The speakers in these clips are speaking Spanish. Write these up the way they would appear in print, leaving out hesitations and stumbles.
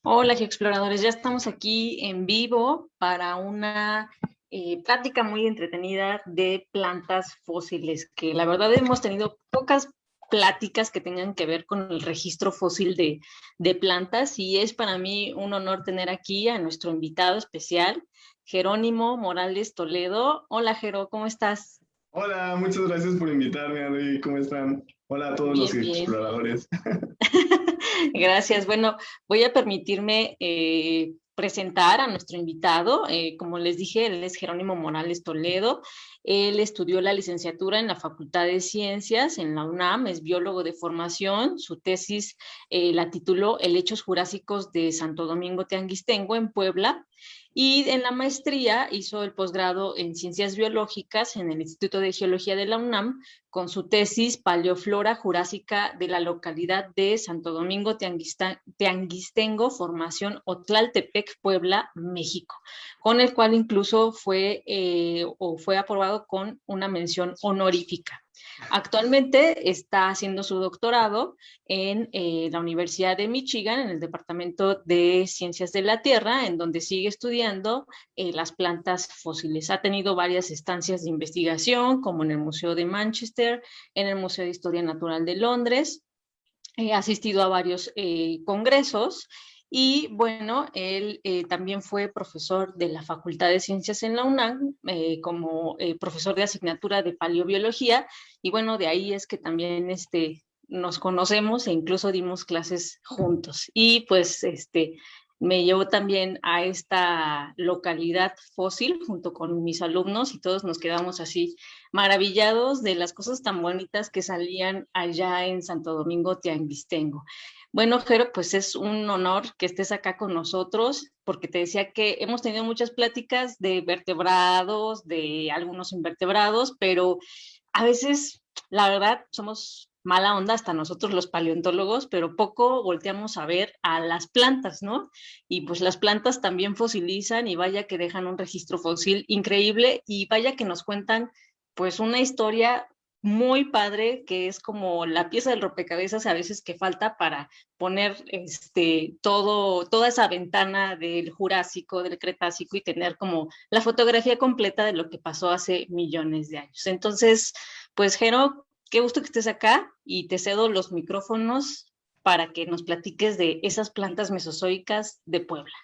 Hola, geoexploradores. Ya estamos aquí en vivo para una plática muy entretenida de plantas fósiles, que la verdad hemos tenido pocas pláticas que tengan que ver con el registro fósil de plantas y es para mí un honor tener aquí a nuestro invitado especial, Jerónimo Morales Toledo. Hola, Jero, ¿cómo estás? Hola, muchas gracias por invitarme, Adri. ¿Cómo están? Hola a todos los Bien, bien. exploradores. Gracias. Bueno, voy a permitirme presentar a nuestro invitado. Como les dije, él es Jerónimo Morales Toledo. Él estudió la licenciatura en la Facultad de Ciencias en la UNAM, es biólogo de formación. Su tesis la tituló Helechos Jurásicos de Santo Domingo Teanguistengo en Puebla. Y en la maestría hizo el posgrado en Ciencias Biológicas en el Instituto de Geología de la UNAM con su tesis Paleoflora Jurásica de la localidad de Santo Domingo Teanguistengo, Formación Otlaltepec, Puebla, México, con el cual incluso fue aprobado con una mención honorífica. Actualmente está haciendo su doctorado en la Universidad de Michigan, en el Departamento de Ciencias de la Tierra, en donde sigue estudiando las plantas fósiles. Ha tenido varias estancias de investigación, como en el Museo de Manchester, en el Museo de Historia Natural de Londres. Ha asistido a varios congresos y bueno, él también fue profesor de la Facultad de Ciencias en la UNAM como profesor de asignatura de paleobiología y bueno, de ahí es que también nos conocemos e incluso dimos clases juntos. Y pues me llevó también a esta localidad fósil junto con mis alumnos y todos nos quedamos así maravillados de las cosas tan bonitas que salían allá en Santo Domingo Tianguistengo. Bueno, Jero, pues es un honor que estés acá con nosotros, porque te decía que hemos tenido muchas pláticas de vertebrados, de algunos invertebrados, pero a veces, la verdad, somos mala onda hasta nosotros los paleontólogos, pero poco volteamos a ver a las plantas, ¿no? Y pues las plantas también fosilizan y vaya que dejan un registro fósil increíble y vaya que nos cuentan pues una historia muy padre que es como la pieza del rompecabezas a veces que falta para poner toda esa ventana del Jurásico, del Cretácico y tener como la fotografía completa de lo que pasó hace millones de años. Entonces, pues Jero, qué gusto que estés acá y te cedo los micrófonos para que nos platiques de esas plantas mesozoicas de Puebla.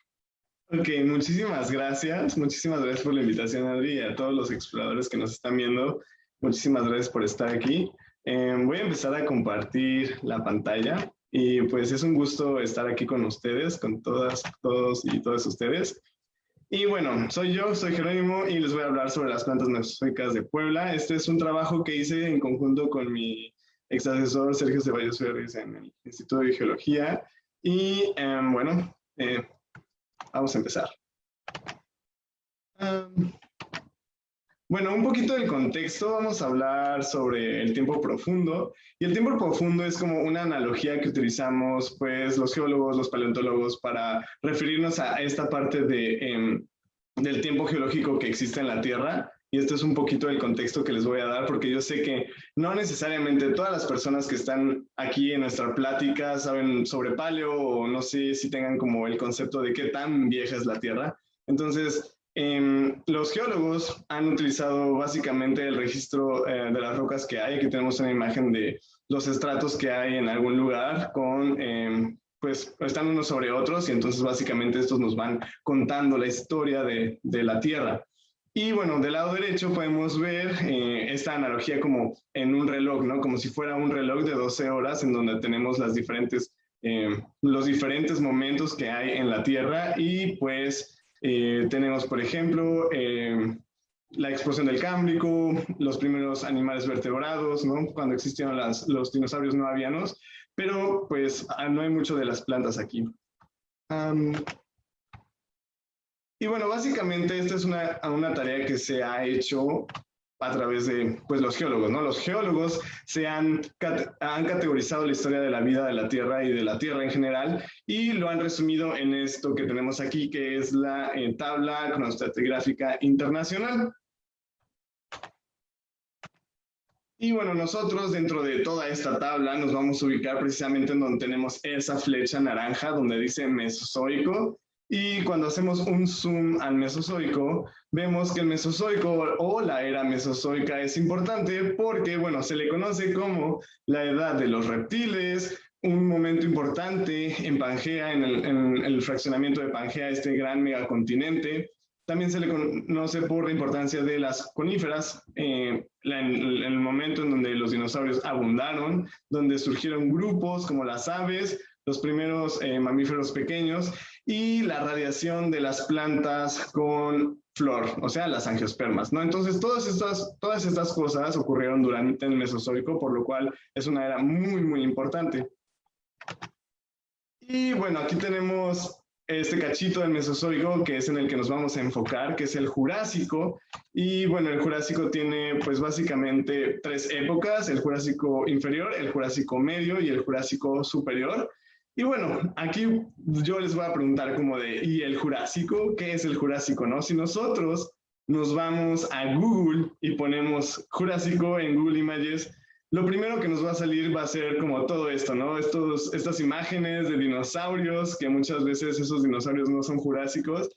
Ok, muchísimas gracias. Muchísimas gracias por la invitación, Adri, y a todos los exploradores que nos están viendo. Muchísimas gracias por estar aquí. Voy a empezar a compartir la pantalla y pues es un gusto estar aquí con ustedes, con todas, todos y todas ustedes. Y bueno, soy Jerónimo y les voy a hablar sobre las plantas mesozoicas de Puebla. Este es un trabajo que hice en conjunto con mi ex asesor Sergio Ceballos Ferris en el Instituto de Geología. Y bueno, vamos a empezar. Um, bueno, un poquito del contexto, vamos a hablar sobre el tiempo profundo. Y el tiempo profundo es como una analogía que utilizamos, pues, los geólogos, los paleontólogos, para referirnos a esta parte del tiempo geológico que existe en la Tierra. Y esto es un poquito el contexto que les voy a dar, porque yo sé que no necesariamente todas las personas que están aquí en nuestra plática saben sobre paleo o no sé si tengan como el concepto de qué tan vieja es la Tierra. Entonces, los geólogos han utilizado básicamente el registro de las rocas que hay. Aquí tenemos una imagen de los estratos que hay en algún lugar con, pues, están unos sobre otros y entonces básicamente estos nos van contando la historia de la Tierra. Y bueno, del lado derecho podemos ver esta analogía como en un reloj, ¿no? Como si fuera un reloj de 12 horas en donde tenemos los diferentes momentos que hay en la Tierra y pues tenemos, por ejemplo, la explosión del Cámbrico, los primeros animales vertebrados, ¿no? Cuando existieron los dinosaurios no avianos, pero pues no hay mucho de las plantas aquí. Um, y bueno, básicamente esta es una tarea que se ha hecho a través de pues, los geólogos, ¿no? Los geólogos han categorizado la historia de la vida de la Tierra y de la Tierra en general y lo han resumido en esto que tenemos aquí, que es la tabla cronoestratigráfica internacional. Y bueno, nosotros dentro de toda esta tabla nos vamos a ubicar precisamente en donde tenemos esa flecha naranja donde dice Mesozoico. Y cuando hacemos un zoom al Mesozoico, vemos que el Mesozoico o la era Mesozoica es importante porque, bueno, se le conoce como la edad de los reptiles, un momento importante en Pangea, en el fraccionamiento de Pangea, este gran megacontinente. También se le conoce por la importancia de las coníferas, el momento en donde los dinosaurios abundaron, donde surgieron grupos como las aves, los primeros mamíferos pequeños y la radiación de las plantas con flor, o sea, las angiospermas, ¿no? Entonces, todas estas cosas ocurrieron durante el Mesozoico, por lo cual es una era muy, muy importante. Y bueno, aquí tenemos este cachito del Mesozoico, que es en el que nos vamos a enfocar, que es el Jurásico. Y bueno, el Jurásico tiene pues básicamente 3 épocas: el Jurásico inferior, el Jurásico medio y el Jurásico superior. Y bueno, aquí yo les voy a preguntar como de, ¿y el Jurásico? ¿Qué es el Jurásico, no? Si nosotros nos vamos a Google y ponemos Jurásico en Google Images, lo primero que nos va a salir va a ser como todo esto, ¿no? Estas imágenes de dinosaurios, que muchas veces esos dinosaurios no son jurásicos.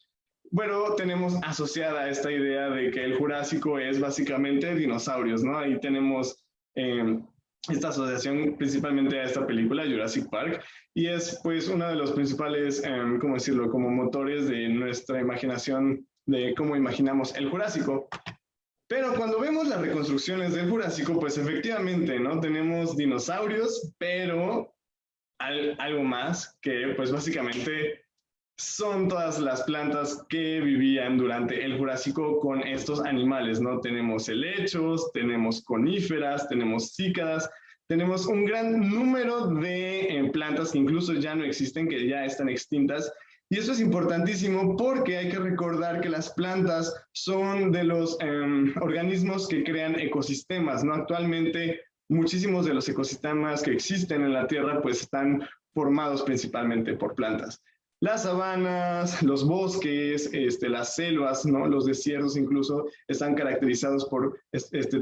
Bueno, tenemos asociada esta idea de que el Jurásico es básicamente dinosaurios, ¿no? Ahí tenemos esta asociación principalmente a esta película, Jurassic Park, y es pues uno de los principales, ¿cómo decirlo?, como motores de nuestra imaginación de cómo imaginamos el Jurásico. Pero cuando vemos las reconstrucciones del Jurásico, pues efectivamente, ¿no? Tenemos dinosaurios, pero algo más que pues básicamente son todas las plantas que vivían durante el Jurásico con estos animales, ¿no? Tenemos helechos, tenemos coníferas, tenemos cícadas, tenemos un gran número de plantas que incluso ya no existen, que ya están extintas. Y eso es importantísimo porque hay que recordar que las plantas son de los organismos que crean ecosistemas, ¿no? Actualmente muchísimos de los ecosistemas que existen en la Tierra pues están formados principalmente por plantas. Las sabanas, los bosques, las selvas, ¿no? Los desiertos incluso están caracterizados por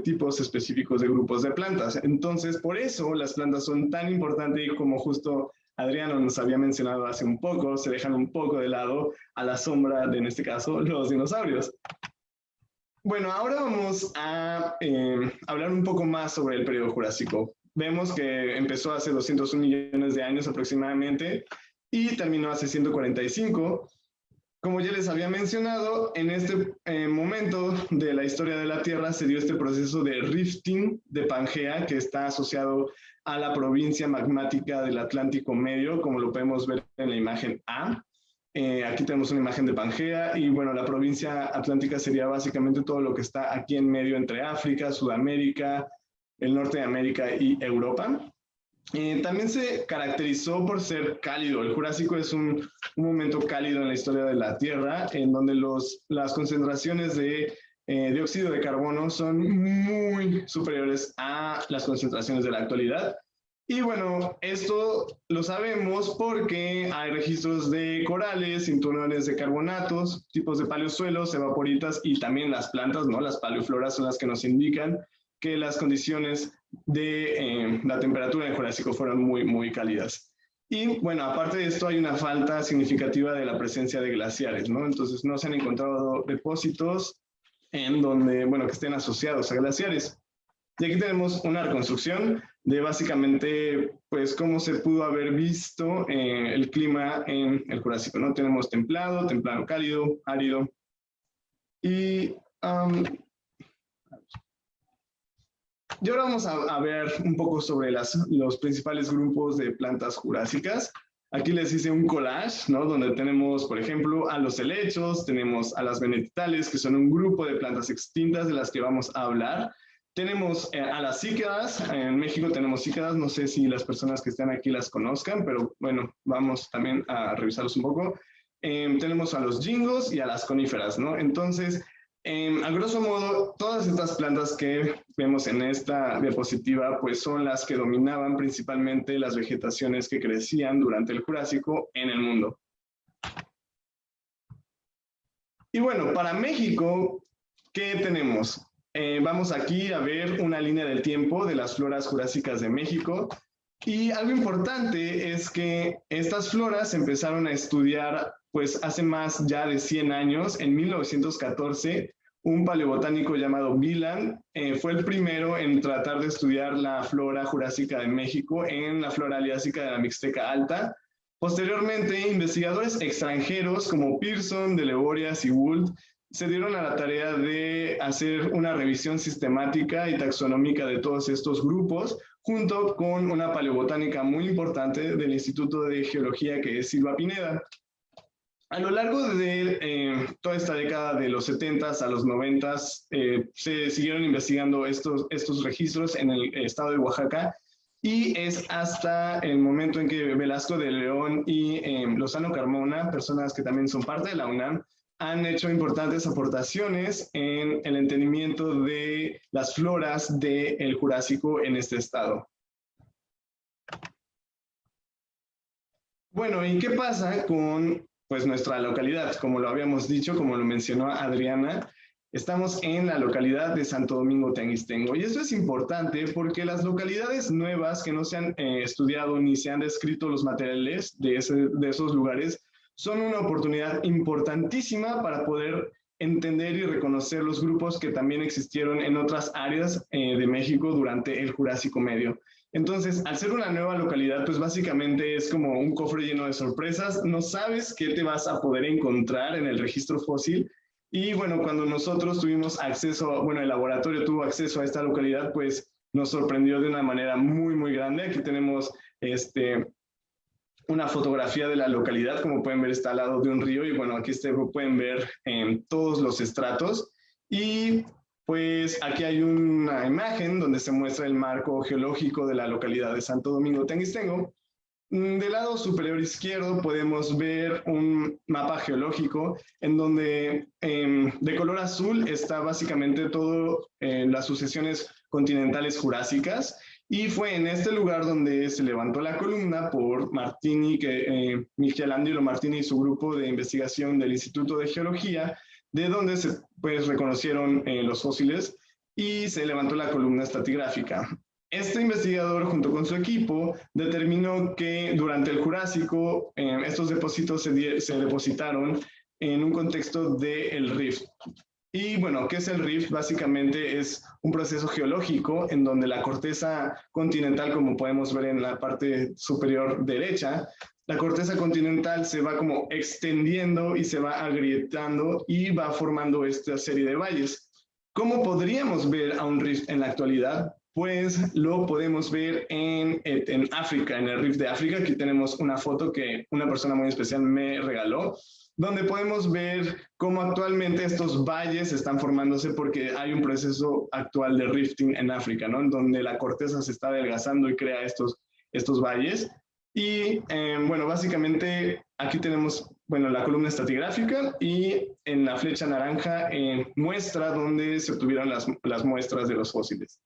tipos específicos de grupos de plantas. Entonces, por eso las plantas son tan importantes como justo Adriano nos había mencionado hace un poco, se dejan un poco de lado a la sombra de, en este caso, los dinosaurios. Bueno, ahora vamos a hablar un poco más sobre el periodo Jurásico. Vemos que empezó hace 201 millones de años aproximadamente y terminó hace 145. Como ya les había mencionado, en este momento de la historia de la Tierra se dio este proceso de rifting de Pangea, que está asociado a la provincia magmática del Atlántico Medio, como lo podemos ver en la imagen A. Aquí tenemos una imagen de Pangea y bueno, la provincia atlántica sería básicamente todo lo que está aquí en medio entre África, Sudamérica, el norte de América y Europa. También se caracterizó por ser cálido. El Jurásico es un momento cálido en la historia de la Tierra, en donde las concentraciones de dióxido de carbono son muy superiores a las concentraciones de la actualidad. Y bueno, esto lo sabemos porque hay registros de corales, cinturones de carbonatos, tipos de paleosuelos, evaporitas y también las plantas, ¿no? Las paleofloras son las que nos indican que las condiciones de la temperatura en el Jurásico fueron muy, muy cálidas. Y bueno, aparte de esto hay una falta significativa de la presencia de glaciares, ¿no? Entonces no se han encontrado depósitos en donde, bueno, que estén asociados a glaciares. Y aquí tenemos una reconstrucción de básicamente, pues, cómo se pudo haber visto el clima en el Jurásico, ¿no? Tenemos templado, templado cálido, árido. Y y ahora vamos a ver un poco sobre los principales grupos de plantas jurásicas. Aquí les hice un collage, ¿no? Donde tenemos, por ejemplo, a los helechos, tenemos a las venetitales, que son un grupo de plantas extintas de las que vamos a hablar. Tenemos a las cícadas, en México tenemos cícadas, no sé si las personas que están aquí las conozcan, pero bueno, vamos también a revisarlos un poco. Tenemos a los gingos y a las coníferas, ¿no? Entonces, a grosso modo, todas estas plantas que vemos en esta diapositiva, pues son las que dominaban principalmente las vegetaciones que crecían durante el Jurásico en el mundo. Y bueno, para México, ¿qué tenemos? vamos aquí a ver una línea del tiempo de las floras jurásicas de México. Y algo importante es que estas floras se empezaron a estudiar pues hace más ya de 100 años. En 1914, un paleobotánico llamado Wieland fue el primero en tratar de estudiar la flora jurásica de México en la flora liásica de la Mixteca Alta. Posteriormente, investigadores extranjeros como Pearson, de Leborias y Wood se dieron a la tarea de hacer una revisión sistemática y taxonómica de todos estos grupos, junto con una paleobotánica muy importante del Instituto de Geología, que es Silva Pineda. A lo largo de toda esta década de los 70s a los 90s, se siguieron investigando estos registros en el estado de Oaxaca, y es hasta el momento en que Velasco de León y Lozano Carmona, personas que también son parte de la UNAM, han hecho importantes aportaciones en el entendimiento de las floras del Jurásico en este estado. Bueno, ¿y qué pasa con pues, nuestra localidad? Como lo habíamos dicho, como lo mencionó Adriana, estamos en la localidad de Santo Domingo Teanguistengo. Y esto es importante porque las localidades nuevas que no se han estudiado ni se han descrito los materiales de esos lugares son una oportunidad importantísima para poder entender y reconocer los grupos que también existieron en otras áreas de México durante el Jurásico Medio. Entonces, al ser una nueva localidad, pues básicamente es como un cofre lleno de sorpresas. No sabes qué te vas a poder encontrar en el registro fósil. Y bueno, cuando nosotros tuvimos acceso, bueno, el laboratorio tuvo acceso a esta localidad, pues nos sorprendió de una manera muy, muy grande. Aquí tenemos una fotografía de la localidad, como pueden ver está al lado de un río, y bueno, aquí pueden ver todos los estratos, y pues aquí hay una imagen donde se muestra el marco geológico de la localidad de Santo Domingo Teanguistengo. Del lado superior izquierdo podemos ver un mapa geológico en donde de color azul está básicamente todo las sucesiones continentales jurásicas, y fue en este lugar donde se levantó la columna por Martini, Michelangelo Martini y su grupo de investigación del Instituto de Geología, de donde se pues, reconocieron los fósiles y se levantó la columna estratigráfica. Este investigador, junto con su equipo, determinó que durante el Jurásico estos depósitos se depositaron en un contexto del rift. Y bueno, ¿qué es el rift? Básicamente es un proceso geológico en donde la corteza continental, como podemos ver en la parte superior derecha, la corteza continental se va como extendiendo y se va agrietando y va formando esta serie de valles. ¿Cómo podríamos ver a un rift en la actualidad? Pues lo podemos ver en África, en el rift de África. Aquí tenemos una foto que una persona muy especial me regaló, donde podemos ver cómo actualmente estos valles están formándose porque hay un proceso actual de rifting en África, ¿no? En donde la corteza se está adelgazando y crea estos valles. Y bueno, básicamente aquí tenemos, bueno, la columna estratigráfica, y en la flecha naranja muestra dónde se obtuvieron las muestras de los fósiles.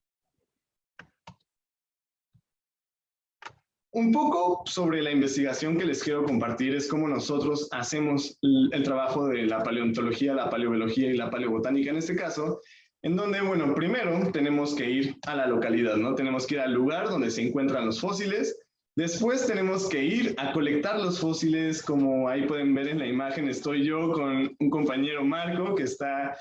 Un poco sobre la investigación que les quiero compartir es cómo nosotros hacemos el trabajo de la paleontología, la paleobiología y la paleobotánica en este caso, en donde, bueno, primero tenemos que ir a la localidad, ¿no? Tenemos que ir al lugar donde se encuentran los fósiles. Después tenemos que ir a colectar los fósiles, como ahí pueden ver en la imagen, estoy yo con un compañero Marco que está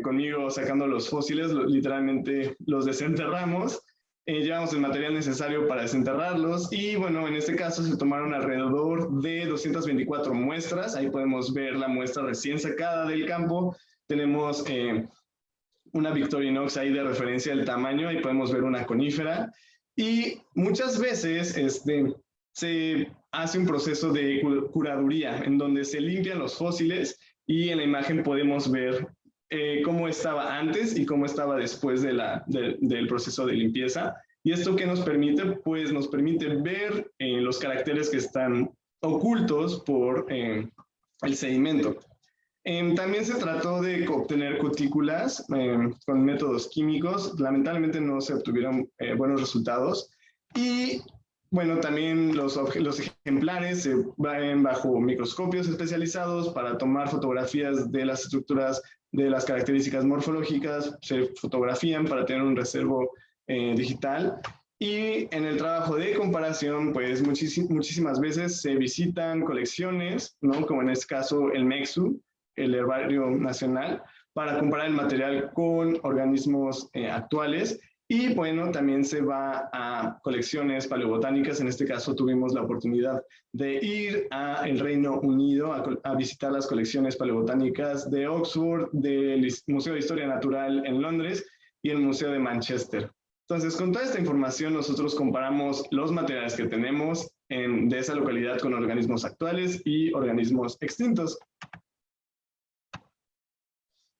conmigo sacando los fósiles, literalmente los desenterramos. Llevamos el material necesario para desenterrarlos y bueno, en este caso se tomaron alrededor de 224 muestras. Ahí podemos ver la muestra recién sacada del campo. Tenemos una Victorinox ahí de referencia del tamaño, ahí podemos ver una conífera. Y muchas veces se hace un proceso de curaduría en donde se limpian los fósiles, y en la imagen podemos ver cómo estaba antes y cómo estaba después del proceso de limpieza. ¿Y esto qué nos permite? Pues nos permite ver los caracteres que están ocultos por el sedimento. También se trató de obtener cutículas con métodos químicos. Lamentablemente no se obtuvieron buenos resultados. Y bueno, también los ejemplares se van bajo microscopios especializados para tomar fotografías de las estructuras, de las características morfológicas, se fotografían para tener un reservo digital. Y en el trabajo de comparación, pues muchísimas veces se visitan colecciones, ¿no? Como en este caso el MEXU, el Herbario Nacional, para comparar el material con organismos actuales. Y bueno, también se va a colecciones paleobotánicas. En este caso tuvimos la oportunidad de ir al Reino Unido a visitar las colecciones paleobotánicas de Oxford, del Museo de Historia Natural en Londres y el Museo de Manchester. Entonces, con toda esta información, nosotros comparamos los materiales que tenemos de esa localidad con organismos actuales y organismos extintos.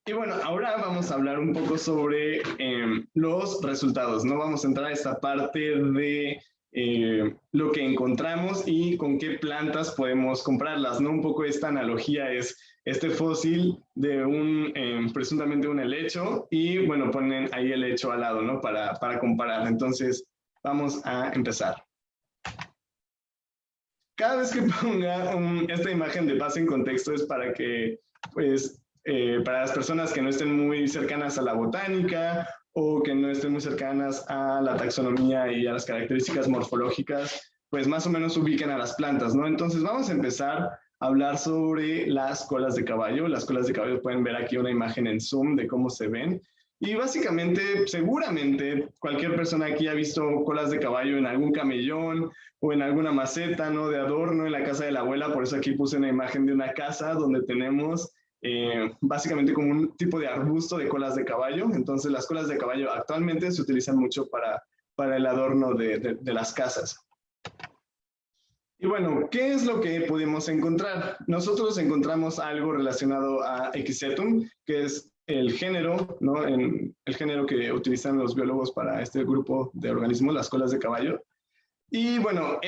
Y bueno, ahora vamos a hablar un poco sobre los resultados, ¿no? Vamos a entrar a esta parte de lo que encontramos y con qué plantas podemos comprarlas, ¿no? Un poco esta analogía es este fósil de presuntamente un helecho y, bueno, ponen ahí el helecho al lado, ¿no? Para comparar. Entonces, vamos a empezar. Cada vez que ponga esta imagen de paz en contexto es para que, pues, para las personas que no estén muy cercanas a la botánica o que no estén muy cercanas a la taxonomía y a las características morfológicas, pues más o menos ubiquen a las plantas, ¿no? Entonces vamos a empezar a hablar sobre las colas de caballo. Las colas de caballo pueden ver aquí una imagen en zoom de cómo se ven. Y básicamente, seguramente, cualquier persona aquí ha visto colas de caballo en algún camellón o en alguna maceta, ¿no? De adorno en la casa de la abuela. Por eso aquí puse una imagen de una casa donde tenemos básicamente como un tipo de arbusto de colas de caballo. Entonces las colas de caballo actualmente se utilizan mucho para el adorno de las casas. Y bueno, ¿qué es lo que pudimos encontrar? Nosotros encontramos algo relacionado a Equisetum, que es el género, ¿no? El género que utilizan los biólogos para este grupo de organismos, las colas de caballo. Y bueno,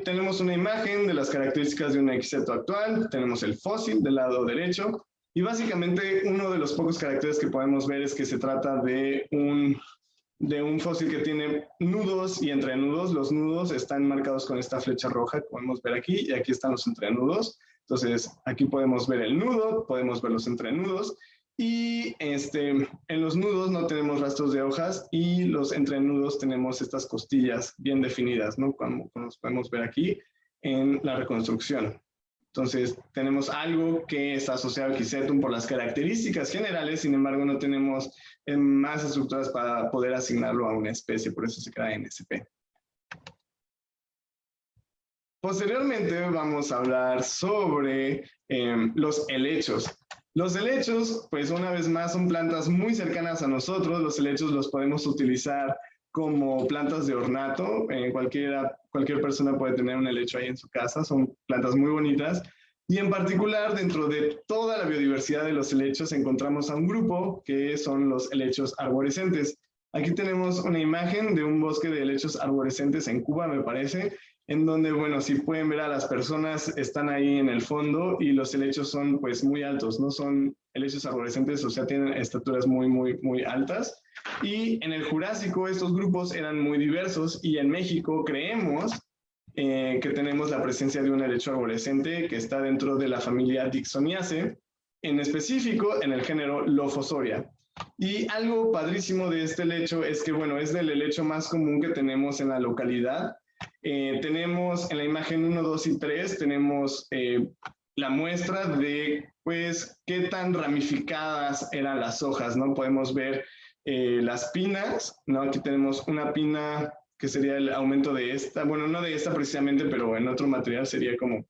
tenemos una imagen de las características de un equiseto actual, tenemos el fósil del lado derecho, y básicamente uno de los pocos caracteres que podemos ver es que se trata de un fósil que tiene nudos y entrenudos. Los nudos están marcados con esta flecha roja que podemos ver aquí, y aquí están los entrenudos. Entonces, aquí podemos ver el nudo, podemos ver los entrenudos, y en los nudos no tenemos rastros de hojas y los entrenudos tenemos estas costillas bien definidas, ¿no? Como nos podemos ver aquí en la reconstrucción. Entonces, tenemos algo que está asociado a Equisetum por las características generales, sin embargo, no tenemos más estructuras para poder asignarlo a una especie, por eso se queda en SP. Posteriormente vamos a hablar sobre los helechos. Los helechos, pues una vez más, son plantas muy cercanas a nosotros. Los helechos los podemos utilizar como plantas de ornato. Cualquier persona puede tener un helecho ahí en su casa. Son plantas muy bonitas. Y en particular, dentro de toda la biodiversidad de los helechos, encontramos a un grupo que son los helechos arborescentes. Aquí tenemos una imagen de un bosque de helechos arborescentes en Cuba, me parece, en donde, bueno, si pueden ver a las personas, están ahí en el fondo y los helechos son pues muy altos, ¿no? Son helechos arborescentes, o sea, tienen estaturas muy altas. Y en el Jurásico estos grupos eran muy diversos y en México creemos que tenemos la presencia de un helecho arborescente que está dentro de la familia Dixoniaceae, en específico en el género Lophosaurida. Y algo padrísimo de este helecho es que, bueno, es el helecho más común que tenemos en la localidad. Tenemos en la imagen 1, 2 y 3, tenemos la muestra de, pues, qué tan ramificadas eran las hojas, ¿no? Podemos ver las pinas, ¿no? Aquí tenemos una pina que sería el aumento de esta, bueno, no de esta precisamente, pero en otro material sería como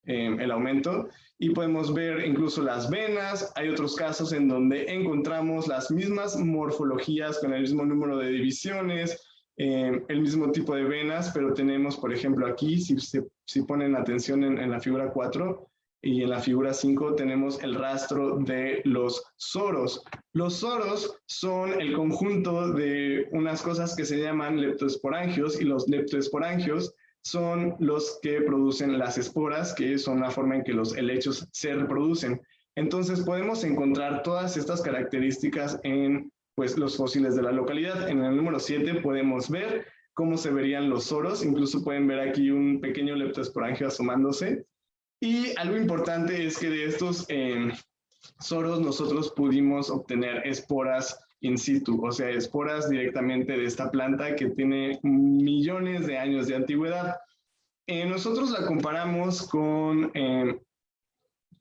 el aumento, y podemos ver incluso las venas. Hay otros casos en donde encontramos las mismas morfologías con el mismo número de divisiones, el mismo tipo de venas, pero tenemos, por ejemplo, aquí, si ponen atención en la figura 4 y en la figura 5, tenemos el rastro de los soros. Los soros son el conjunto de unas cosas que se llaman leptoesporangios, y los leptoesporangios son los que producen las esporas, que son la forma en que los helechos se reproducen. Entonces podemos encontrar todas estas características en, pues, los fósiles de la localidad. En el número 7 podemos ver cómo se verían los soros. Incluso pueden ver aquí un pequeño leptosporangio asomándose. Y algo importante es que de estos soros nosotros pudimos obtener esporas in situ, o sea, esporas directamente de esta planta que tiene millones de años de antigüedad. Nosotros la comparamos con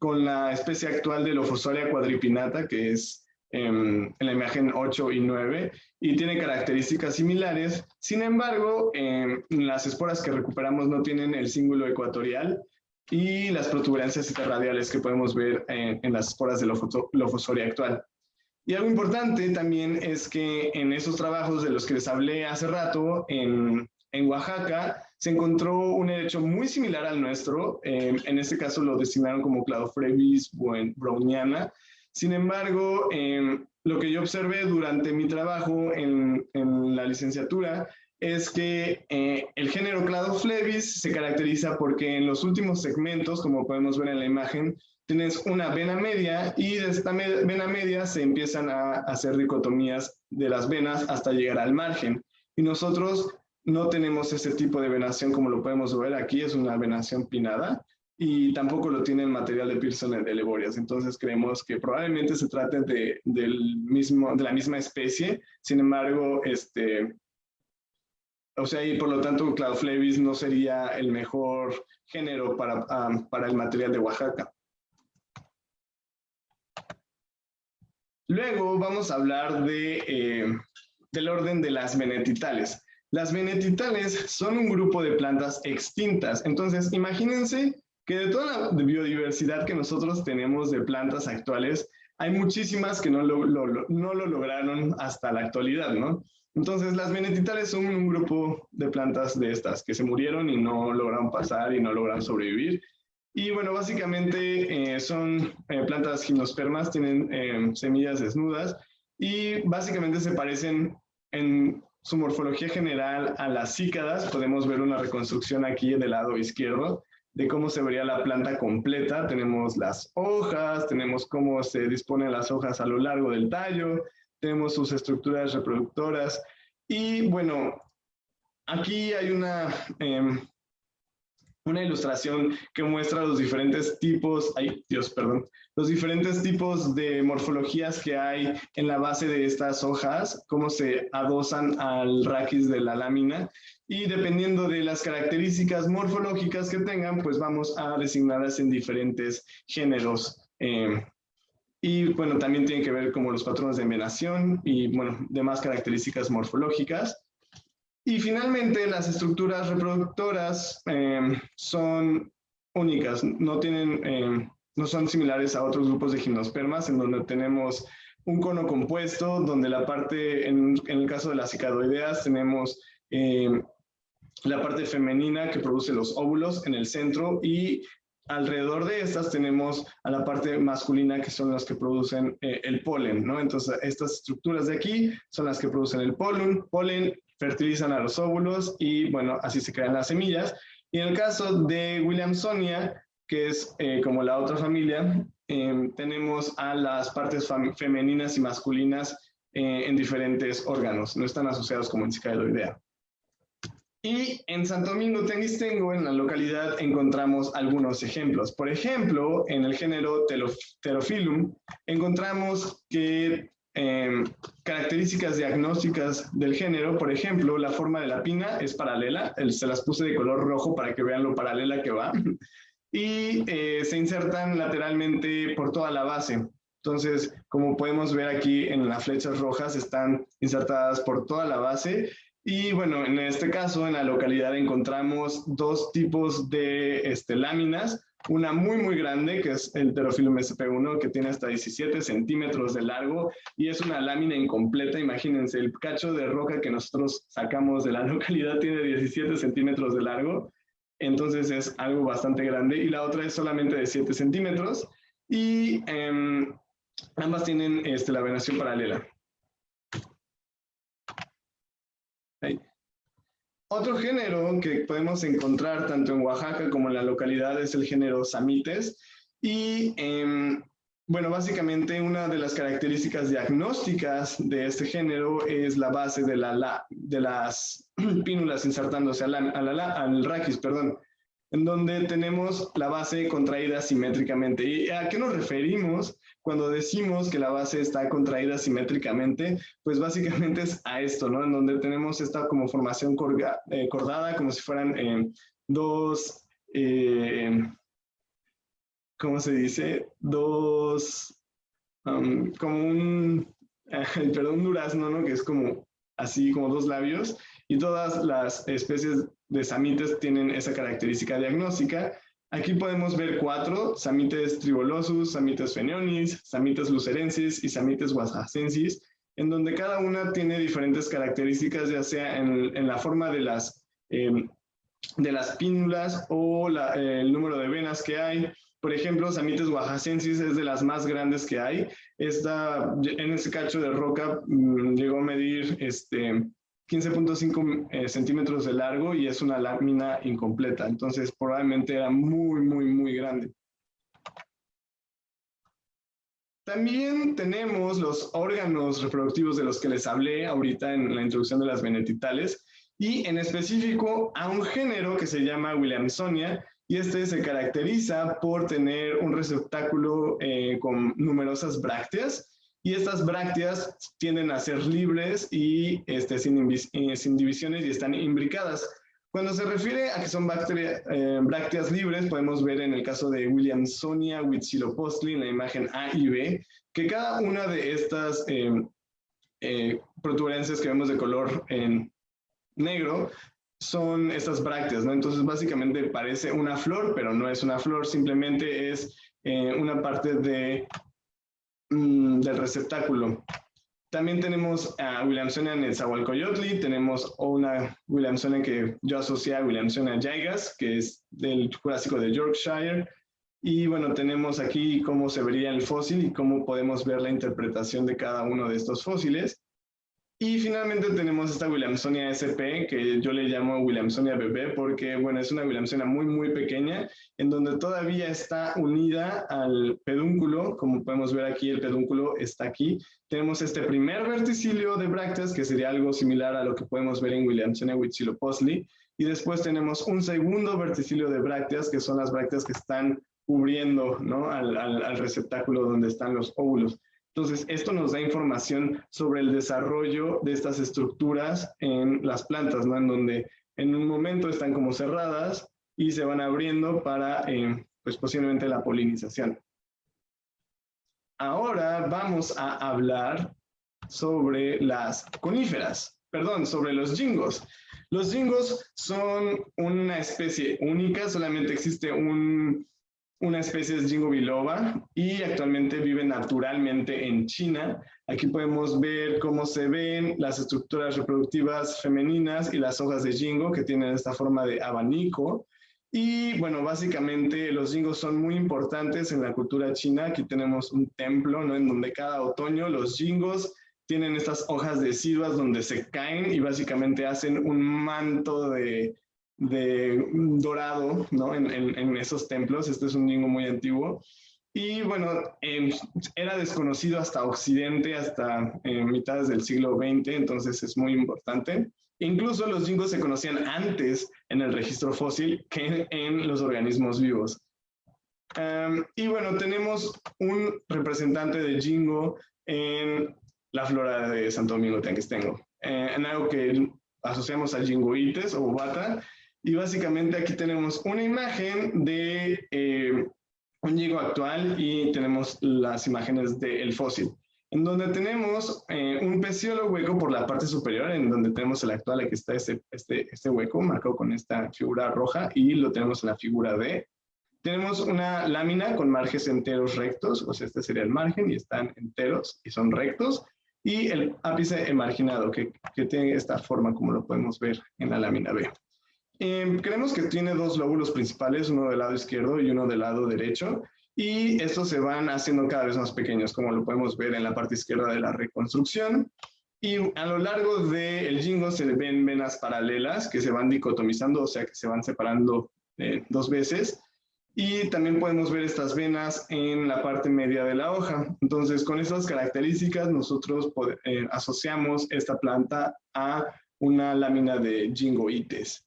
la especie actual de Lophosaurus quadripinata, que es en la imagen 8 y 9, y tiene características similares. Sin embargo, las esporas que recuperamos no tienen el cíngulo ecuatorial y las protuberancias interradiales que podemos ver en las esporas de Lophosaurus actual. Y algo importante también es que en esos trabajos de los que les hablé hace rato, en Oaxaca, se encontró un helecho muy similar al nuestro. En este caso lo designaron como Cladophrebis browniana. Sin embargo, lo que yo observé durante mi trabajo en la licenciatura es que el género Cladophrebis se caracteriza porque en los últimos segmentos, como podemos ver en la imagen, tienes una vena media y de esta vena media se empiezan a hacer dicotomías de las venas hasta llegar al margen. Y nosotros no tenemos ese tipo de venación como lo podemos ver aquí, es una venación pinnada, y tampoco lo tiene el material de Pearson de Leborias. Entonces creemos que probablemente se trate de la misma especie. Sin embargo, o sea, y por lo tanto Cladophrebis no sería el mejor género para el material de Oaxaca. Luego vamos a hablar del orden de las venetitales. Las venetitales son un grupo de plantas extintas. Entonces, imagínense que de toda la biodiversidad que nosotros tenemos de plantas actuales, hay muchísimas que no lo lograron hasta la actualidad, ¿no? Entonces, las venetitales son un grupo de plantas de estas que se murieron y no lograron pasar y no lograron sobrevivir. Y bueno, básicamente son plantas gimnospermas, tienen semillas desnudas y básicamente se parecen en su morfología general a las cícadas. Podemos ver una reconstrucción aquí del lado izquierdo de cómo se vería la planta completa. Tenemos las hojas, tenemos cómo se disponen las hojas a lo largo del tallo, tenemos sus estructuras reproductoras. Y bueno, aquí hay una ilustración que muestra los diferentes tipos, los diferentes tipos de morfologías que hay en la base de estas hojas, cómo se adosan al raquis de la lámina, y dependiendo de las características morfológicas que tengan, pues vamos a designarlas en diferentes géneros. Y bueno, también tienen que ver como los patrones de venación y bueno, demás características morfológicas. Y finalmente, las estructuras reproductoras son únicas, no son similares a otros grupos de gimnospermas, en donde tenemos un cono compuesto, donde la parte, en el caso de las cicadoideas, tenemos la parte femenina que produce los óvulos en el centro, y alrededor de estas tenemos a la parte masculina, que son las que producen el polen, ¿no? Entonces, estas estructuras de aquí son las que producen el polen, fertilizan a los óvulos y, bueno, así se crean las semillas. Y en el caso de Williamsonia, que es como la otra familia, tenemos a las partes femeninas y masculinas en diferentes órganos, no están asociados como en Cicadoidea. Y en Santo Domingo Tenguistengo, en la localidad, encontramos algunos ejemplos. Por ejemplo, en el género Pterophyllum, encontramos que características diagnósticas del género, por ejemplo, la forma de la pina es paralela, se las puse de color rojo para que vean lo paralela que va, y se insertan lateralmente por toda la base. Entonces, como podemos ver aquí en las flechas rojas, están insertadas por toda la base. Y bueno, en este caso, en la localidad encontramos dos tipos de láminas. Una muy grande, que es el Pterophyllum sp1, que tiene hasta 17 centímetros de largo y es una lámina incompleta. Imagínense, el cacho de roca que nosotros sacamos de la localidad tiene 17 centímetros de largo, entonces es algo bastante grande. Y la otra es solamente de 7 centímetros y ambas tienen la venación paralela. Ahí. Otro género que podemos encontrar tanto en Oaxaca como en la localidad es el género Samites. Y bueno, básicamente una de las características diagnósticas de este género es la base de las pínulas insertándose al raquis, perdón, en donde tenemos la base contraída simétricamente. ¿Y a qué nos referimos cuando decimos que la base está contraída simétricamente? Pues básicamente es a esto, ¿no? En donde tenemos esta como formación cordada, como si fueran dos... ¿cómo se dice? Como perdón, un durazno, ¿no? Que es como así, como dos labios, y todas las especies de samites tienen esa característica diagnóstica. Aquí podemos ver 4, Samites tribolosus, Samites fenionis, Samites lucerensis y Samites guasacensis, en donde cada una tiene diferentes características, ya sea en la forma de las pínnulas o el número de venas que hay. Por ejemplo, Samites guajacensis es de las más grandes que hay. En ese cacho de roca llegó a medir 15.5 centímetros de largo y es una lámina incompleta. Entonces, probablemente era muy, muy, muy grande. También tenemos los órganos reproductivos de los que les hablé ahorita en la introducción de las venetitales, y en específico a un género que se llama Williamsonia, y este se caracteriza por tener un receptáculo con numerosas brácteas, y estas brácteas tienden a ser libres y sin divisiones y están imbricadas. Cuando se refiere a que son brácteas libres, podemos ver en el caso de Williamsonia huitzilopochtli en la imagen A y B, que cada una de estas protuberancias que vemos de color negro son estas brácteas, ¿no? Entonces básicamente parece una flor, pero no es una flor, simplemente es una parte del receptáculo. También tenemos a Williamsonia netzahualcoyotli, tenemos una Williamsonia que yo asocié a Williamsonia jaigas, que es del Jurásico de Yorkshire, y bueno, tenemos aquí cómo se vería el fósil y cómo podemos ver la interpretación de cada uno de estos fósiles. Y finalmente tenemos esta Williamsonia SP, que yo le llamo Williamsonia bebé, porque bueno, es una Williamsonia muy, muy pequeña, en donde todavía está unida al pedúnculo. Como podemos ver aquí, el pedúnculo está aquí. Tenemos este primer verticilio de brácteas, que sería algo similar a lo que podemos ver en Williamsonia huitzilopochtli, y después tenemos un segundo verticilio de brácteas, que son las brácteas que están cubriendo, ¿no?, al receptáculo donde están los óvulos. Entonces, esto nos da información sobre el desarrollo de estas estructuras en las plantas, ¿no? En donde en un momento están como cerradas y se van abriendo para, pues posiblemente la polinización. Ahora vamos a hablar sobre las coníferas, perdón, sobre los gingos. Los gingos son una especie única, solamente existe una especie es Ginkgo biloba y actualmente vive naturalmente en China. Aquí podemos ver cómo se ven las estructuras reproductivas femeninas y las hojas de Ginkgo, que tienen esta forma de abanico. Y bueno, básicamente los gingos son muy importantes en la cultura china. Aquí tenemos un templo, ¿no?, en donde cada otoño los gingos tienen estas hojas deciduas donde se caen y básicamente hacen un manto de dorado, ¿no?, en esos templos. Este es un ginkgo muy antiguo. Y bueno, era desconocido hasta Occidente, hasta mitades del siglo XX, entonces es muy importante. Incluso los gingos se conocían antes en el registro fósil que en los organismos vivos. Y bueno, tenemos un representante de ginkgo en la flora de Santo Domingo Tenanguistengo, en algo que asociamos a Ginkgoites o bata. Y básicamente aquí tenemos una imagen de un ginkgo actual y tenemos las imágenes del fósil, en donde tenemos un pecíolo hueco por la parte superior, en donde tenemos el actual. Aquí está este hueco marcado con esta figura roja y lo tenemos en la figura D. Tenemos una lámina con márgenes enteros rectos, o sea, este sería el margen y están enteros y son rectos, y el ápice emarginado que tiene esta forma como lo podemos ver en la lámina B. Creemos que tiene dos lóbulos principales, uno del lado izquierdo y uno del lado derecho, y estos se van haciendo cada vez más pequeños, como lo podemos ver en la parte izquierda de la reconstrucción. Y a lo largo del ginkgo se ven venas paralelas que se van dicotomizando, o sea que se van separando dos veces. Y también podemos ver estas venas en la parte media de la hoja. Entonces, con estas características, nosotros asociamos esta planta a una lámina de Jingoites.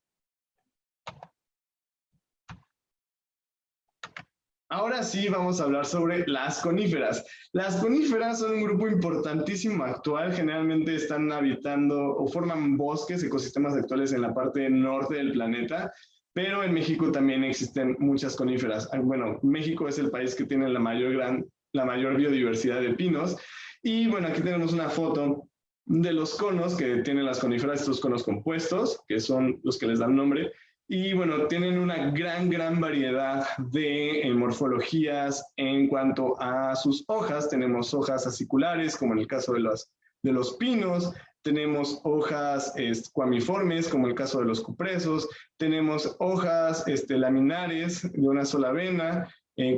Ahora sí vamos a hablar sobre las coníferas. Las coníferas son un grupo importantísimo actual, generalmente están habitando o forman bosques, ecosistemas actuales en la parte norte del planeta, pero en México también existen muchas coníferas. Bueno, México es el país que tiene la mayor biodiversidad de pinos, y bueno, aquí tenemos una foto de los conos que tienen las coníferas, estos conos compuestos, que son los que les dan nombre. Y bueno, tienen una gran variedad de morfologías en cuanto a sus hojas. Tenemos hojas aciculares, como en el caso de los pinos. Tenemos hojas cuamiformes, como el caso de los cupresos. Tenemos hojas laminares de una sola vena,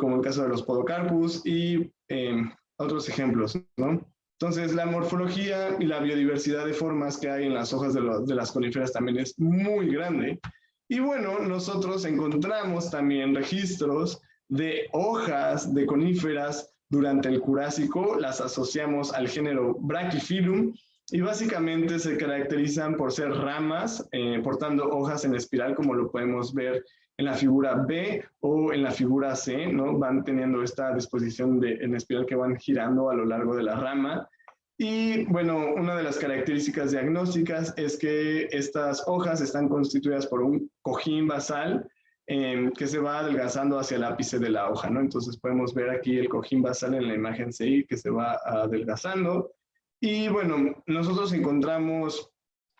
como el caso de los podocarpus, y otros ejemplos, ¿no? Entonces, la morfología y la biodiversidad de formas que hay en las hojas de las coníferas también es muy grande. Y bueno, nosotros encontramos también registros de hojas de coníferas durante el Jurásico, las asociamos al género Brachyphyllum, y básicamente se caracterizan por ser ramas portando hojas en espiral, como lo podemos ver en la figura B o en la figura C, ¿no? Van teniendo esta disposición en espiral que van girando a lo largo de la rama. Y bueno, una de las características diagnósticas es que estas hojas están constituidas por un cojín basal que se va adelgazando hacia el ápice de la hoja, ¿no? Entonces podemos ver aquí el cojín basal en la imagen CI que se va adelgazando. Y bueno, nosotros encontramos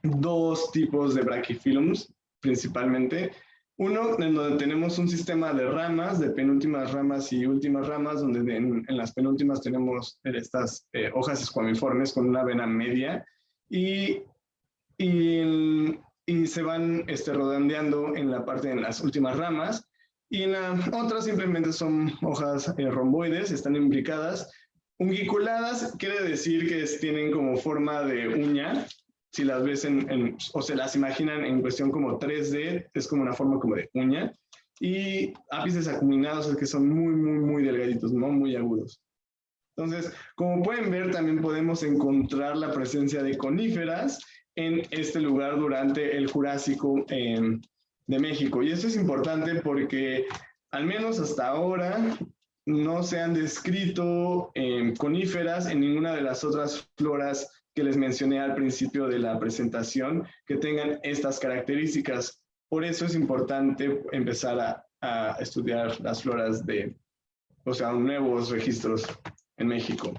dos tipos de brachyphyllums principalmente. Uno, en donde tenemos un sistema de ramas, de penúltimas ramas y últimas ramas, donde en las penúltimas tenemos estas hojas escuamiformes con una vena media, y se van redondeando en la parte de las últimas ramas, y en la otra simplemente son hojas romboides, están imbricadas. Ungiculadas quiere decir que tienen como forma de uña. Si las ves o se las imaginan en cuestión como 3D, es como una forma como de uña. Y ápices acuminados es que son muy delgaditos, ¿no? Muy agudos. Entonces, como pueden ver, también podemos encontrar la presencia de coníferas en este lugar durante el Jurásico de México. Y esto es importante porque, al menos hasta ahora, no se han descrito coníferas en ninguna de las otras floras que les mencioné al principio de la presentación que tengan estas características. Por eso es importante empezar a estudiar las floras nuevos registros en México.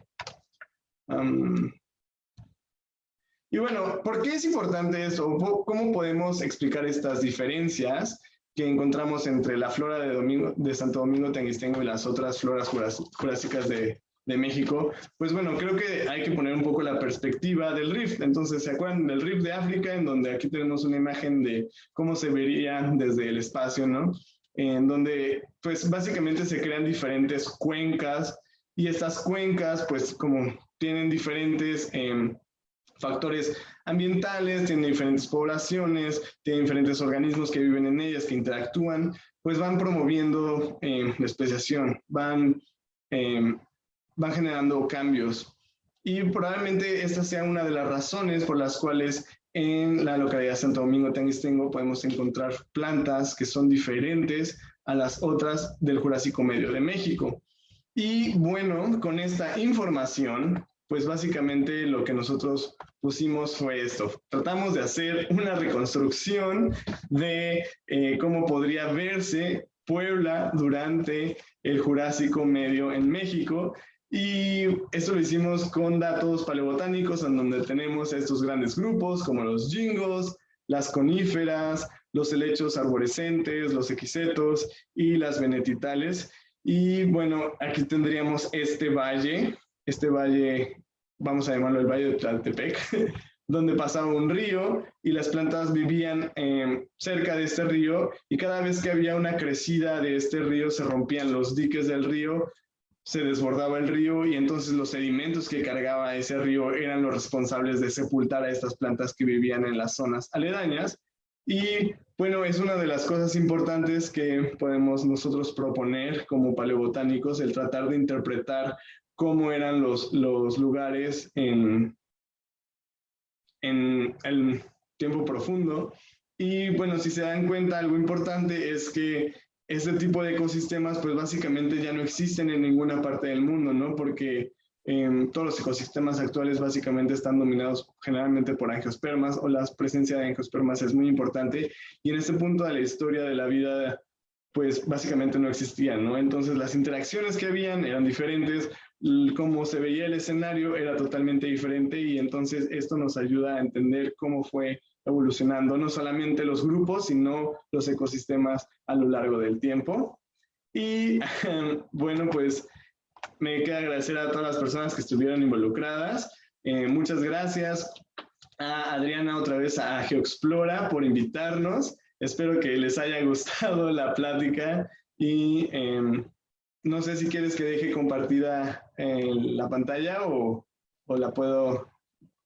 Y bueno, ¿por qué es importante esto? ¿Cómo podemos explicar estas diferencias que encontramos entre la flora de Santo Domingo Tenguistengo y las otras floras jurásicas de México? Pues bueno, creo que hay que poner un poco la perspectiva del rift. Entonces, ¿se acuerdan del rift de África? En donde aquí tenemos una imagen de cómo se vería desde el espacio, ¿no? En donde, pues básicamente se crean diferentes cuencas, y estas cuencas, pues como tienen diferentes factores ambientales, tienen diferentes poblaciones, tienen diferentes organismos que viven en ellas, que interactúan, pues van promoviendo la especiación, van generando cambios. Y probablemente esta sea una de las razones por las cuales en la localidad de Santo Domingo Tenguistengo podemos encontrar plantas que son diferentes a las otras del Jurásico Medio de México. Y bueno, con esta información, pues básicamente lo que nosotros pusimos fue esto. Tratamos de hacer una reconstrucción de cómo podría verse Puebla durante el Jurásico Medio en México. Y esto lo hicimos con datos paleobotánicos, en donde tenemos estos grandes grupos como los jingos, las coníferas, los helechos arborescentes, los equisetos y las venetitales. Y bueno, aquí tendríamos este valle, vamos a llamarlo el Valle de Tlaltepec, donde pasaba un río y las plantas vivían cerca de este río, y cada vez que había una crecida de este río se rompían los diques del río, se desbordaba el río, y entonces los sedimentos que cargaba ese río eran los responsables de sepultar a estas plantas que vivían en las zonas aledañas. Y bueno, es una de las cosas importantes que podemos nosotros proponer como paleobotánicos, el tratar de interpretar cómo eran los lugares en el tiempo profundo. Y bueno, si se dan cuenta, algo importante es que este tipo de ecosistemas pues básicamente ya no existen en ninguna parte del mundo, ¿no? Porque todos los ecosistemas actuales básicamente están dominados generalmente por angiospermas, o la presencia de angiospermas es muy importante, y en este punto de la historia de la vida pues básicamente no existían, ¿no? Entonces las interacciones que habían eran diferentes, cómo se veía el escenario era totalmente diferente, y entonces esto nos ayuda a entender cómo fue evolucionando no solamente los grupos, sino los ecosistemas a lo largo del tiempo. Y bueno, pues me queda agradecer a todas las personas que estuvieron involucradas. Muchas gracias a Adriana, otra vez a GeoExplora por invitarnos. Espero que les haya gustado la plática y no sé si quieres que deje compartida la pantalla o la puedo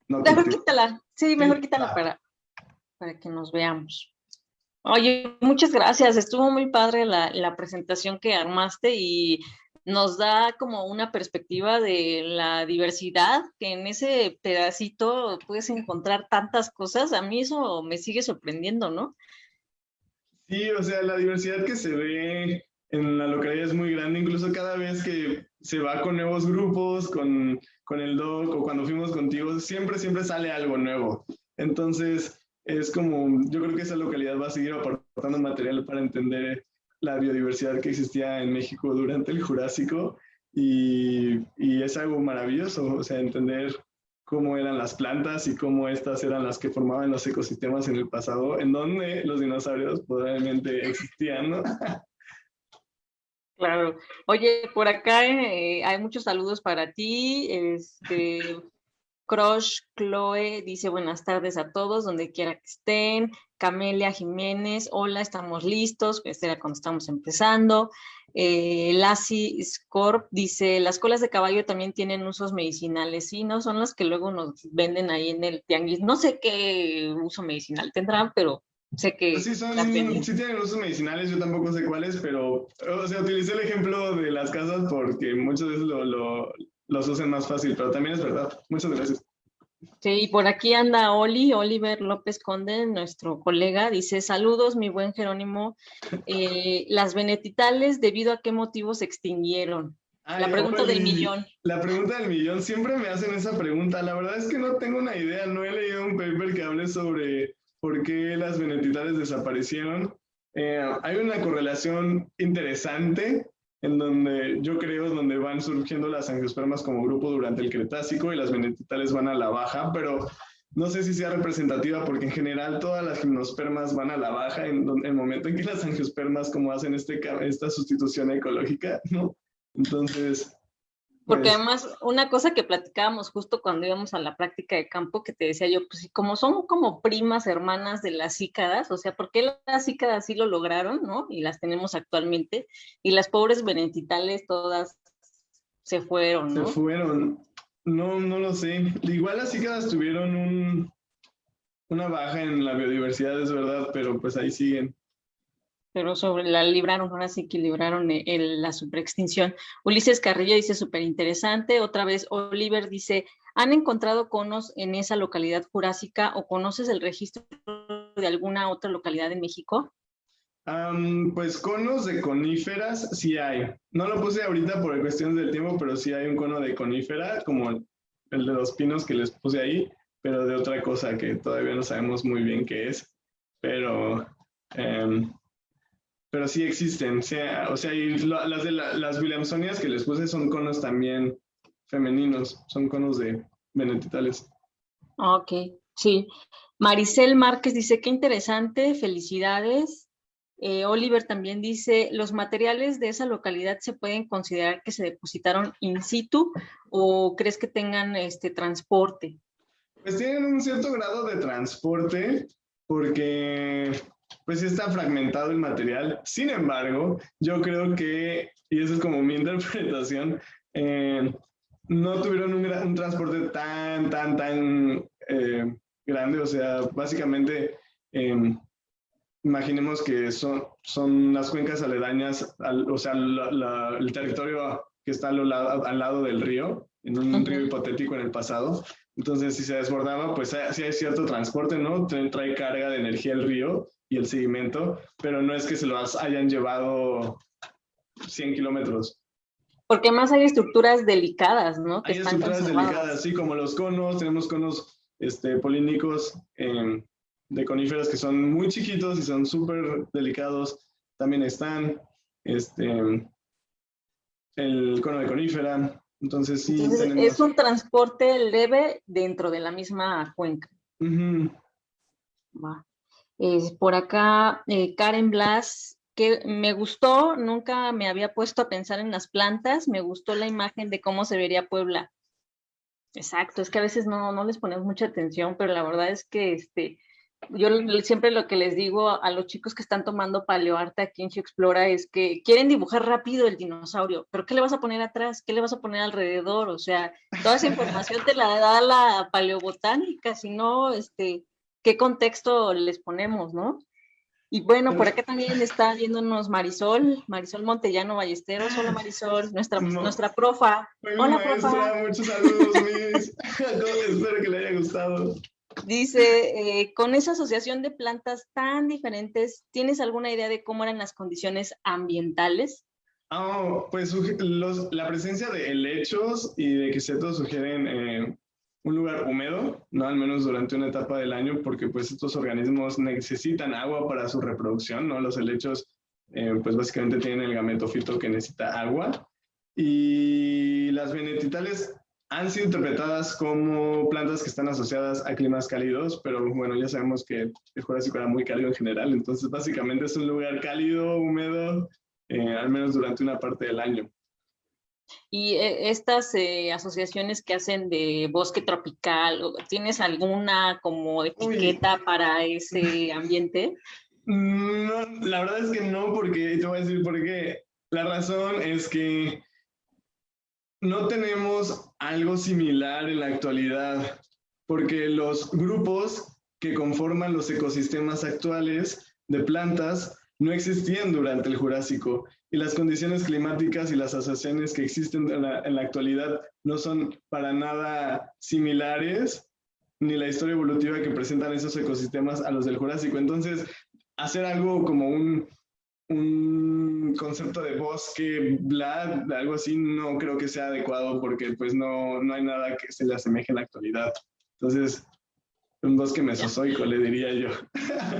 no Mejor quitar. quítala, sí, Sí, mejor quítala para que nos veamos. Oye, muchas gracias. Estuvo muy padre la presentación que armaste y nos da como una perspectiva de la diversidad, que en ese pedacito puedes encontrar tantas cosas. A mí eso me sigue sorprendiendo, ¿no? sí, o sea, la diversidad que se ve en la localidad es muy grande, incluso cada vez que se va con nuevos grupos, con el doc o cuando fuimos contigo, siempre sale algo nuevo. Entonces, es como, yo creo que esa localidad va a seguir aportando material para entender la biodiversidad que existía en México durante el Jurásico, y es algo maravilloso, o sea, entender cómo eran las plantas y cómo estas eran las que formaban los ecosistemas en el pasado, en donde los dinosaurios probablemente existían, ¿no? Claro. Oye, por acá hay muchos saludos para ti. Crush Chloe dice buenas tardes a todos, donde quiera que estén. Camelia Jiménez, hola, estamos listos. Este era cuando estamos empezando. Lassie Scorp dice, las colas de caballo también tienen usos medicinales. Sí, no son las que luego nos venden ahí en el tianguis. No sé qué uso medicinal tendrán, pero sé Pues que sí, las venden. sí tienen usos medicinales, yo tampoco sé cuáles, pero, o sea, utilicé el ejemplo de las casas porque muchas veces los usan más fácil, pero también es verdad. Muchas gracias. Sí, y por aquí anda Oliver López Conde, nuestro colega, dice, saludos, mi buen Jerónimo. Las venetitales, ¿debido a qué motivo se extinguieron? La Ay, pregunta del Oli, millón. la pregunta del millón, siempre me hacen esa pregunta. La verdad es que no tengo una idea, no he leído un paper que hable sobre por qué las venetitales desaparecieron. Hay una correlación interesante en donde yo creo es donde van surgiendo las angiospermas como grupo durante el Cretácico y las venetitales van a la baja, pero no sé si sea representativa porque en general todas las gimnospermas van a la baja en el momento en que las angiospermas como hacen esta sustitución ecológica, ¿no? Entonces, Porque pues además, una cosa que platicábamos justo cuando íbamos a la práctica de campo, que te decía yo, pues como son como primas hermanas de las cícadas, o sea, ¿por qué las cícadas sí lo lograron, no? Y las tenemos actualmente, y las pobres venetitales todas se fueron, se ¿no? fueron. No, no lo sé. Igual las cícadas tuvieron una baja en la biodiversidad, es verdad, pero pues ahí siguen. Pero sobre la libraron, ahora sí que libraron la superextinción. Ulises Carrillo dice súper interesante. Otra vez Oliver dice, ¿han encontrado conos en esa localidad jurásica o conoces el registro de alguna otra localidad en México? Pues conos de coníferas sí hay. No lo puse ahorita por cuestiones del tiempo, pero sí hay un cono de conífera, como el de los pinos que les puse ahí, pero de otra cosa que todavía no sabemos muy bien qué es. Pero um, pero sí existen, o sea, y las Williamsonias que les puse son conos también femeninos, son conos de venetitales. Ok, sí. Maricel Márquez dice, qué interesante, felicidades. Oliver también dice, ¿los materiales de esa localidad se pueden considerar que se depositaron in situ o crees que tengan este transporte? Pues tienen un cierto grado de transporte porque pues sí está fragmentado el material. Sin embargo, yo creo que, y eso es como mi interpretación, no tuvieron un transporte tan grande. O sea, básicamente imaginemos que son las cuencas aledañas, o sea, el territorio que está al lado del río, en un río hipotético en el pasado. Entonces, si se desbordaba, pues sí hay cierto transporte, ¿no? Trae carga de energía el río y el sedimento, pero no es que se lo hayan llevado 100 kilómetros. Porque más hay estructuras delicadas, ¿no? Que Hay están estructuras conservadas. delicadas, sí, como los conos, tenemos conos polínicos de coníferas que son muy chiquitos y son súper delicados. También están el cono de conífera. Entonces sí Entonces, tenemos... es un transporte leve dentro de la misma cuenca. Va. Por acá, Karen Blas, que me gustó, nunca me había puesto a pensar en las plantas, me gustó la imagen de cómo se vería Puebla. Exacto, es que a veces no les ponemos mucha atención, pero la verdad es que yo siempre lo que les digo a los chicos que están tomando paleoarte aquí en GeoExplora es que quieren dibujar rápido el dinosaurio, pero ¿qué le vas a poner atrás? ¿Qué le vas a poner alrededor? O sea, toda esa información te la da la paleobotánica, si no, ¿qué contexto les ponemos, no? Y bueno, por acá también está viéndonos Marisol Montellano Ballesteros. Hola Marisol, nuestra profa. Hola maestra, profa. muchos saludos, Miss. Espero que le haya gustado. Dice, con esa asociación de plantas tan diferentes, ¿tienes alguna idea de cómo eran las condiciones ambientales? Pues la presencia de helechos y de quisetos sugieren un lugar húmedo, ¿no? Al menos durante una etapa del año, porque pues estos organismos necesitan agua para su reproducción, ¿no? Los helechos pues básicamente tienen el gametofito que necesita agua. Y las venetitales han sido interpretadas como plantas que están asociadas a climas cálidos, pero bueno, ya sabemos que el Jurásico era muy cálido en general, entonces básicamente es un lugar cálido, húmedo, al menos durante una parte del año. Y estas asociaciones que hacen de bosque tropical, ¿tienes alguna como etiqueta para ese ambiente? No, la verdad es que no, porque te voy a decir por qué. La razón es que no tenemos algo similar en la actualidad, porque los grupos que conforman los ecosistemas actuales de plantas no existían durante el Jurásico y las condiciones climáticas y las asociaciones que existen en la actualidad no son para nada similares, ni la historia evolutiva que presentan esos ecosistemas a los del Jurásico. Entonces, hacer algo como un concepto de bosque, algo así, no creo que sea adecuado porque pues no hay nada que se le asemeje en la actualidad. Entonces, un bosque mesozoico, le diría yo.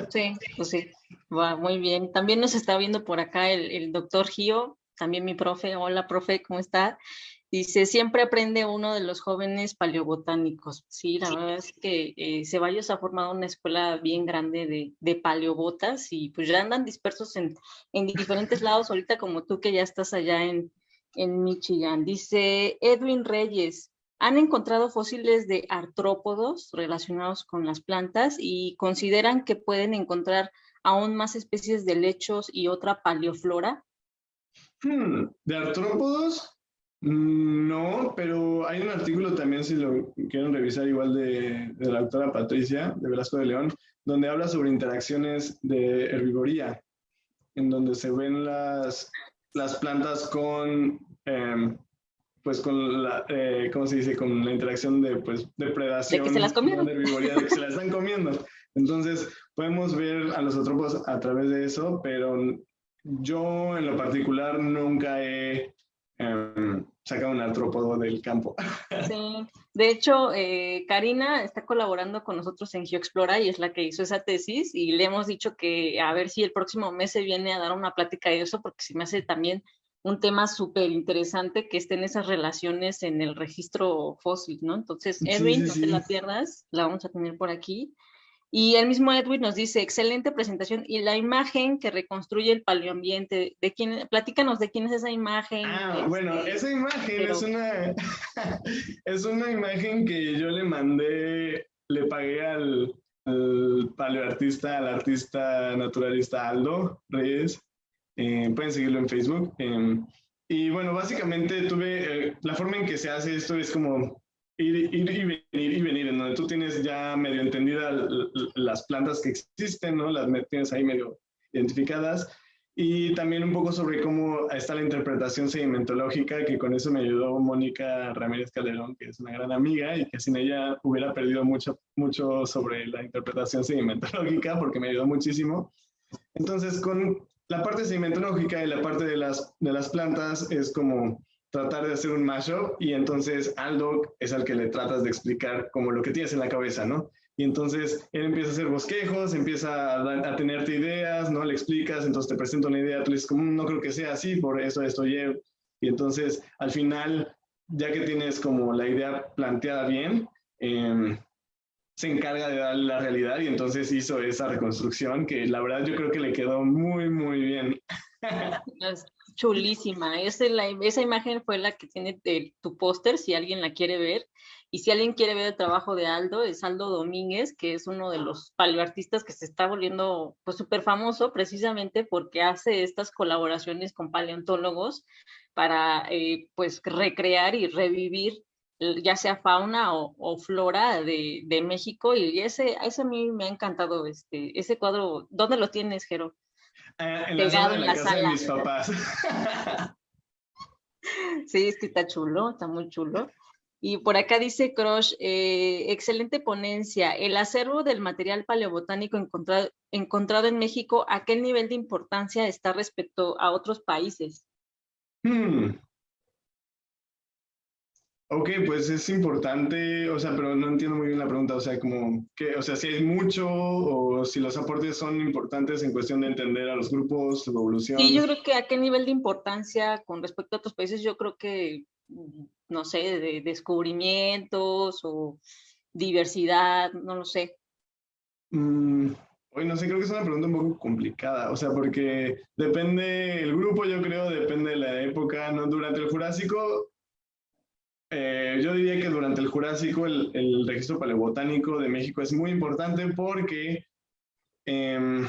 Sí, pues sí, va muy bien. También nos está viendo por acá el doctor Gio, también mi profe. Hola, profe, ¿cómo está? Dice, siempre aprende uno de los jóvenes paleobotánicos. Sí, la verdad es que Ceballos ha formado una escuela bien grande de paleobotas y pues ya andan dispersos en diferentes lados, ahorita como tú que ya estás allá en Michigan. Dice Edwin Reyes, han encontrado fósiles de artrópodos relacionados con las plantas y consideran que pueden encontrar aún más especies de lechos y otra paleoflora. ¿De artrópodos? No, pero hay un artículo también, si lo quieren revisar, igual de la doctora Patricia de Velasco de León, donde habla sobre interacciones de herbivoría, en donde se ven las plantas con, pues con la, ¿cómo se dice? Con la interacción de, pues, depredación, De que se las comieron. de herbivoría, de que se la están comiendo. Entonces, podemos ver a los artrópodos a través de eso, pero yo en lo particular nunca he sacado un artrópodo del campo. Sí, de hecho, Karina está colaborando con nosotros en GeoExplora y es la que hizo esa tesis y le hemos dicho que a ver si el próximo mes se viene a dar una plática de eso porque se me hace también un tema súper interesante que estén esas relaciones en el registro fósil, ¿no? Entonces, Edwin, no te la pierdas, la vamos a tener por aquí. Y el mismo Edwin nos dice, excelente presentación y la imagen que reconstruye el paleoambiente, platícanos de quién es esa imagen. Bueno, esa imagen es una imagen que yo le mandé, le pagué al paleoartista, al artista naturalista Aldo Reyes. Pueden seguirlo en Facebook. Y bueno, básicamente la forma en que se hace esto es como y venir, en donde tú tienes ya medio entendidas las plantas que existen, ¿no? Las tienes ahí medio identificadas. Y también un poco sobre cómo está la interpretación sedimentológica, que con eso me ayudó Mónica Ramírez Calderón, que es una gran amiga, y que sin ella hubiera perdido mucho sobre la interpretación sedimentológica, porque me ayudó muchísimo. Entonces, con la parte sedimentológica y la parte de las plantas es como tratar de hacer un mashup, y entonces Aldo es al que le tratas de explicar como lo que tienes en la cabeza, ¿no? Y entonces él empieza a hacer bosquejos, empieza a tenerte ideas, ¿no? Le explicas, entonces te presenta una idea, tú le dices, como, no creo que sea así, por esto, y entonces al final, ya que tienes como la idea planteada bien, se encarga de darle la realidad, y entonces hizo esa reconstrucción que la verdad yo creo que le quedó muy bien. Es chulísima. Esa imagen fue la que tiene tu póster, si alguien la quiere ver. Y si alguien quiere ver el trabajo de Aldo, es Aldo Domínguez, que es uno de los paleoartistas que se está volviendo pues súper famoso precisamente porque hace estas colaboraciones con paleontólogos para pues recrear y revivir ya sea fauna o flora de México. Y ese a mí me ha encantado ese cuadro. ¿Dónde lo tienes, Jero? En la sala Pegado de en la la casa de sala. mis papás. Sí, es que está chulo, está muy chulo. Y por acá dice Crush, excelente ponencia. El acervo del material paleobotánico encontrado en México, ¿a qué nivel de importancia está respecto a otros países? Ok, pues es importante, o sea, pero no entiendo muy bien la pregunta, o sea, como que, o sea, si hay mucho o si los aportes son importantes en cuestión de entender a los grupos, su Sí, yo evolución. creo que a qué nivel de importancia con respecto a otros países, yo creo que, no sé, de descubrimientos o diversidad, no lo sé. Mm, Hoy no sé, creo que es una pregunta un poco complicada, o sea, porque depende el grupo, yo creo, depende de la época, ¿no? Durante el Jurásico, yo diría que durante el Jurásico el registro paleobotánico de México es muy importante porque eh,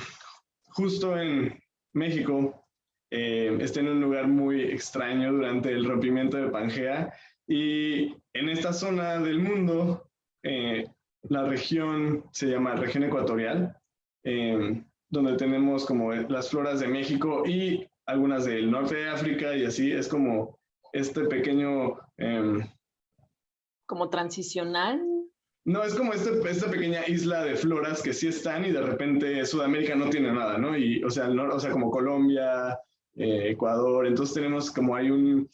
justo en México está en un lugar muy extraño durante el rompimiento de Pangea, y en esta zona del mundo eh, la región se llama región ecuatorial, donde tenemos como las floras de México y algunas del norte de África, y así es como este pequeño Como transicional. no, es como esta pequeña isla de floras que sí están, y de repente Sudamérica no tiene nada, ¿no? Y, o sea, o sea como Colombia, Ecuador, entonces tenemos como hay un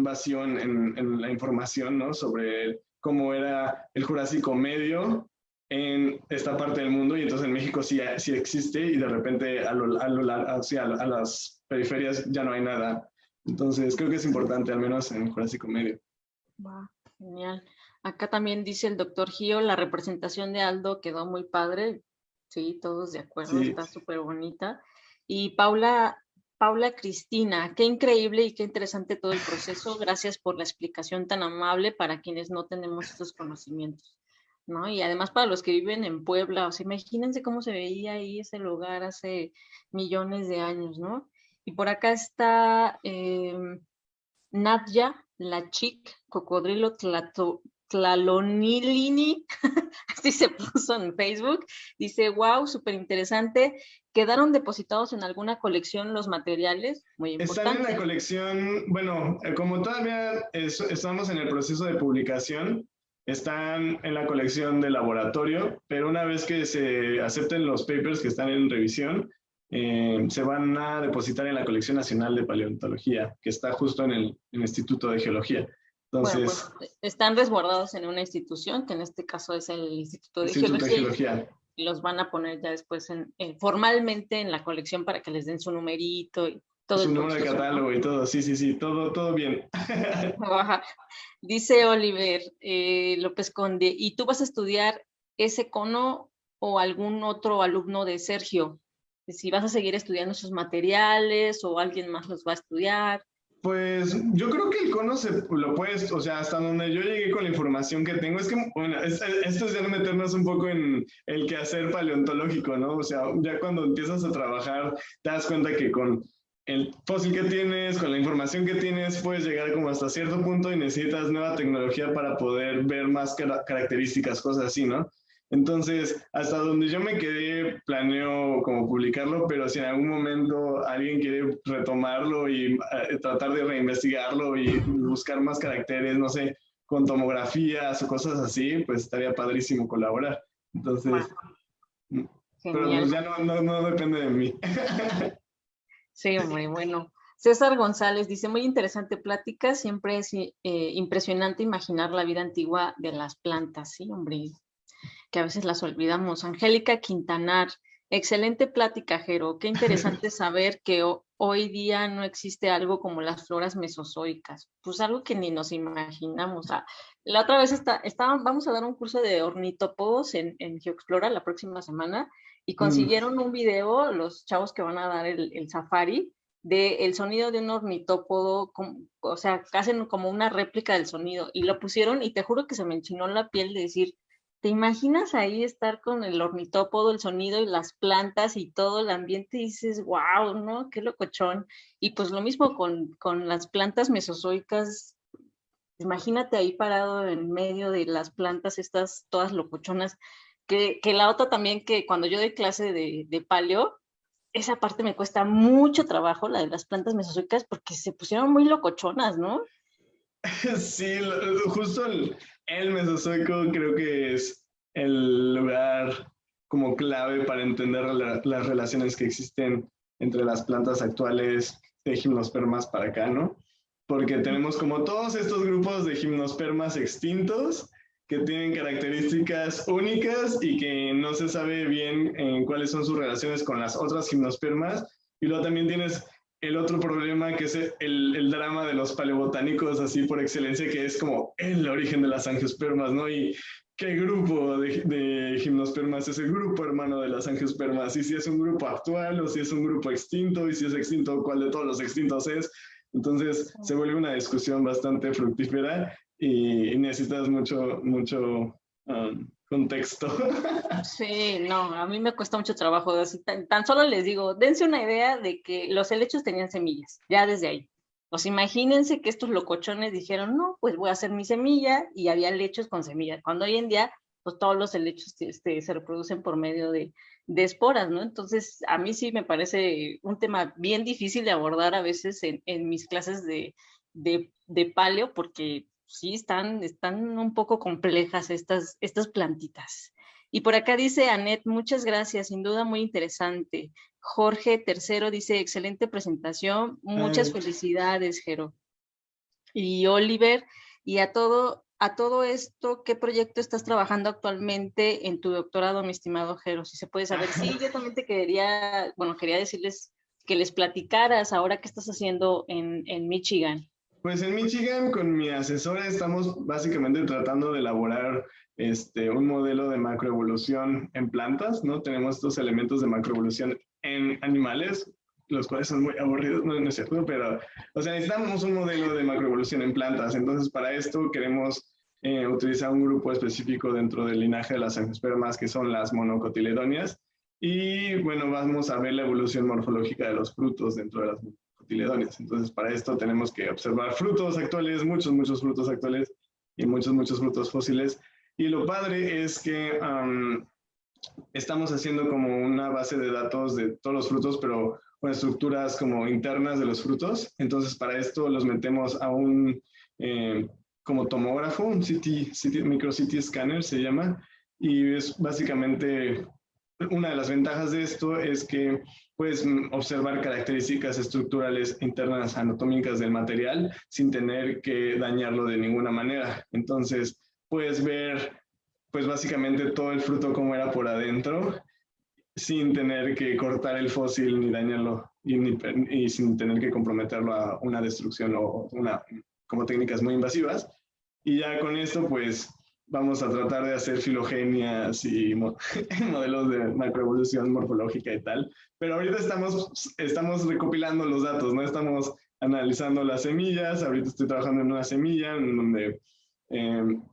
vacío en la información, ¿no? Sobre cómo era el Jurásico medio en esta parte del mundo, y entonces en México sí existe, y de repente a las periferias ya no hay nada. Entonces creo que es importante, al menos en el Jurásico medio. Va, genial. Acá también dice el doctor Gio, la representación de Aldo quedó muy padre. Sí, todos de acuerdo, Sí, está súper bonita. Y Paula Cristina, qué increíble y qué interesante todo el proceso. Gracias por la explicación tan amable para quienes no tenemos estos conocimientos, ¿no? Y además para los que viven en Puebla, o sea, imagínense cómo se veía ahí ese lugar hace millones de años, ¿no? Y por acá está Nadia, la chic, cocodrilo tlalonilini, así se puso en Facebook, dice, wow, súper interesante, ¿quedaron depositados en alguna colección los materiales? Muy están en la importante. colección, bueno, como todavía estamos en el proceso de publicación, están en la colección de laboratorio, pero una vez que se acepten los papers que están en revisión, se van a depositar en la Colección Nacional de Paleontología, que está justo en el Instituto de Geología. Bueno, Entonces, pues están resguardados en una institución, que en este caso es el Instituto de Instituto de Geología, Geología, y los van a poner ya después formalmente en la colección para que les den su numerito y todo su el número de proceso, ¿no? catálogo y todo, sí, todo bien. Ajá. Dice Oliver López Conde, ¿y tú vas a estudiar ese cono o algún otro alumno de Sergio? Si vas a seguir estudiando sus materiales o alguien más los va a estudiar. Pues yo creo que el cono lo puedes, o sea, hasta donde yo llegué con la información que tengo, es que, bueno, esto es ya meternos un poco en el quehacer paleontológico, ¿no? O sea, ya cuando empiezas a trabajar, te das cuenta que con el fósil que tienes, con la información que tienes, puedes llegar como hasta cierto punto y necesitas nueva tecnología para poder ver más características, cosas así, ¿no? Entonces, hasta donde yo me quedé, planeo como publicarlo, pero si en algún momento alguien quiere retomarlo y tratar de reinvestigarlo y buscar más caracteres, no sé, con tomografías o cosas así, pues estaría padrísimo colaborar. Entonces, Wow, pero pues genial. ya no depende de mí. Sí, hombre, bueno. César González dice, muy interesante plática, siempre es impresionante imaginar la vida antigua de las plantas, sí, hombre, que a veces las olvidamos. Angélica Quintanar, excelente plática, Jero, qué interesante saber que hoy día no existe algo como las floras mesozoicas, pues algo que ni nos imaginamos. Ah, la otra vez vamos a dar un curso de ornitópodos en GeoExplora la próxima semana y Mm. consiguieron un video, los chavos que van a dar el safari, de el sonido de un ornitópodo, o sea, hacen como una réplica del sonido y lo pusieron y te juro que se me enchinó la piel de decir, ¿te imaginas ahí estar con el ornitópodo, el sonido y las plantas y todo el ambiente? Y dices, wow, ¿no? Qué locochón. Y pues lo mismo con las plantas mesozoicas. Imagínate ahí parado en medio de las plantas estas todas locochonas. Que la otra también que cuando yo doy clase de paleo, esa parte me cuesta mucho trabajo, la de las plantas mesozoicas, porque se pusieron muy locochonas, ¿no? Sí, justo el Mesozoico creo que es el lugar como clave para entender las relaciones que existen entre las plantas actuales de gimnospermas para acá, ¿no? Porque tenemos como todos estos grupos de gimnospermas extintos que tienen características únicas y que no se sabe bien cuáles son sus relaciones con las otras gimnospermas. Y luego también tienes el otro problema que es el drama de los paleobotánicos así por excelencia, que es como el origen de las angiospermas, ¿no? Y qué grupo de gimnospermas es el grupo hermano de las angiospermas, y si es un grupo actual o si es un grupo extinto, y si es extinto, ¿cuál de todos los extintos es? Entonces se vuelve una discusión bastante fructífera y necesitas mucho contexto. Sí, no, a mí me cuesta mucho trabajo. Así, tan solo les digo, dense una idea de que los helechos tenían semillas, ya desde ahí. Pues imagínense que estos locochones dijeron, no, pues voy a hacer mi semilla y había helechos con semilla. Cuando hoy en día, pues todos los helechos se reproducen por medio de esporas, ¿no? Entonces, a mí sí me parece un tema bien difícil de abordar a veces en mis clases de paleo, porque sí están un poco complejas estas plantitas. Y por acá dice Anet, muchas gracias, sin duda muy interesante. Jorge Tercero dice, excelente presentación, muchas felicidades, Jero. Y Oliver, y a todo esto, ¿qué proyecto estás trabajando actualmente en tu doctorado, mi estimado Jero? Si se puede saber. Sí, yo también te quería, bueno, quería decirles que les platicaras ahora qué estás haciendo en Michigan. Pues en Michigan con mi asesora estamos básicamente tratando de elaborar un modelo de macroevolución en plantas, ¿no? Tenemos estos elementos de macroevolución en animales, los cuales son muy aburridos, no es cierto, pero, o sea, necesitamos un modelo de macroevolución en plantas. Entonces, para esto queremos utilizar un grupo específico dentro del linaje de las angiospermas, que son las monocotiledonias. Y bueno, vamos a ver la evolución morfológica de los frutos dentro de las cotiledonias. Entonces, para esto tenemos que observar frutos actuales, muchos frutos actuales y muchos frutos fósiles. Y lo padre es que estamos haciendo como una base de datos de todos los frutos, pero con estructuras como internas de los frutos. Entonces, para esto los metemos a un como tomógrafo, un micro CT scanner se llama, y es básicamente una de las ventajas de esto es que puedes observar características estructurales internas anatómicas del material sin tener que dañarlo de ninguna manera. Entonces, puedes ver pues básicamente todo el fruto como era por adentro, sin tener que cortar el fósil ni dañarlo y sin tener que comprometerlo a una destrucción o como técnicas muy invasivas. Y ya con esto, pues vamos a tratar de hacer filogenias y modelos de macroevolución morfológica y tal. Pero ahorita estamos recopilando los datos, ¿no? Estamos analizando las semillas. Ahorita estoy trabajando en una semilla en donde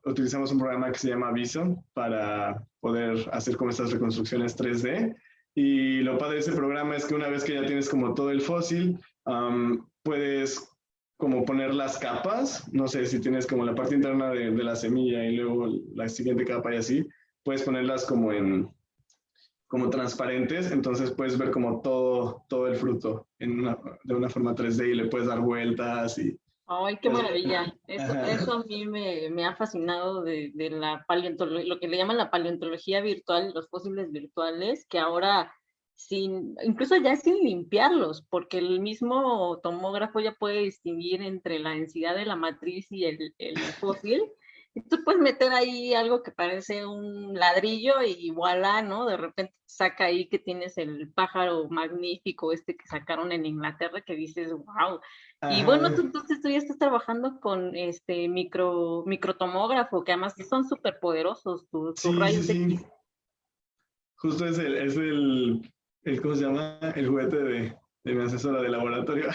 utilizamos un programa que se llama Viso para poder hacer como estas reconstrucciones 3D Y lo padre de ese programa es que una vez que ya tienes como todo el fósil, puedes como poner las capas, no sé si tienes como la parte interna de la semilla y luego la siguiente capa y así, puedes ponerlas como como transparentes, entonces puedes ver como todo el fruto de una forma 3D y le puedes dar vueltas y... Ay, qué Pues, maravilla. Eso ajá. a mí me ha fascinado de la paleontología, lo que le llaman la paleontología virtual, los fósiles virtuales, que ahora incluso ya sin limpiarlos, porque el mismo tomógrafo ya puede distinguir entre la densidad de la matriz y el fósil. Y tú puedes meter ahí algo que parece un ladrillo y voilà, ¿no? De repente saca ahí que tienes el pájaro magnífico este que sacaron en Inglaterra que dices, wow. Y bueno, Ajá. entonces tú ya estás trabajando con este microtomógrafo, que además son súper poderosos tus Sí, sí, rayos X. sí. Justo ¿cómo se llama? El juguete de mi asesora de laboratorio.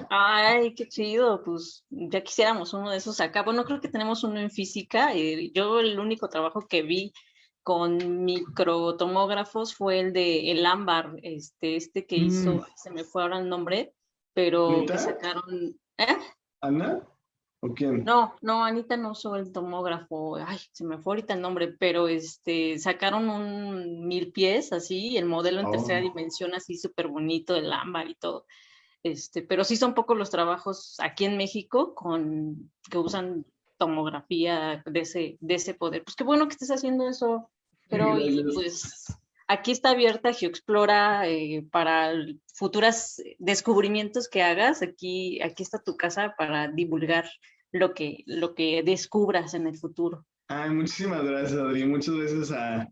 Ay, qué chido, pues ya quisiéramos uno de esos acá. Bueno, creo que tenemos uno en física. Yo el único trabajo que vi con microtomógrafos fue el de el ámbar, este que hizo, Mm, ay, se me fue ahora el nombre, pero que ¿Anita? sacaron, ¿Ana? ¿O quién? No, no, Anita no usó el tomógrafo, ay, se me fue ahorita el nombre, pero sacaron un 1000 pies así, el modelo en tercera Oh. dimensión así súper bonito, el ámbar y todo. Pero sí son pocos los trabajos aquí en México que usan tomografía de ese poder. Pues qué bueno que estés haciendo eso, pero y Gracias. pues aquí está abierta GeoExplora para futuros descubrimientos que hagas. Aquí está tu casa para divulgar lo que descubras en el futuro. Ay, muchísimas gracias, Adri. Muchas gracias a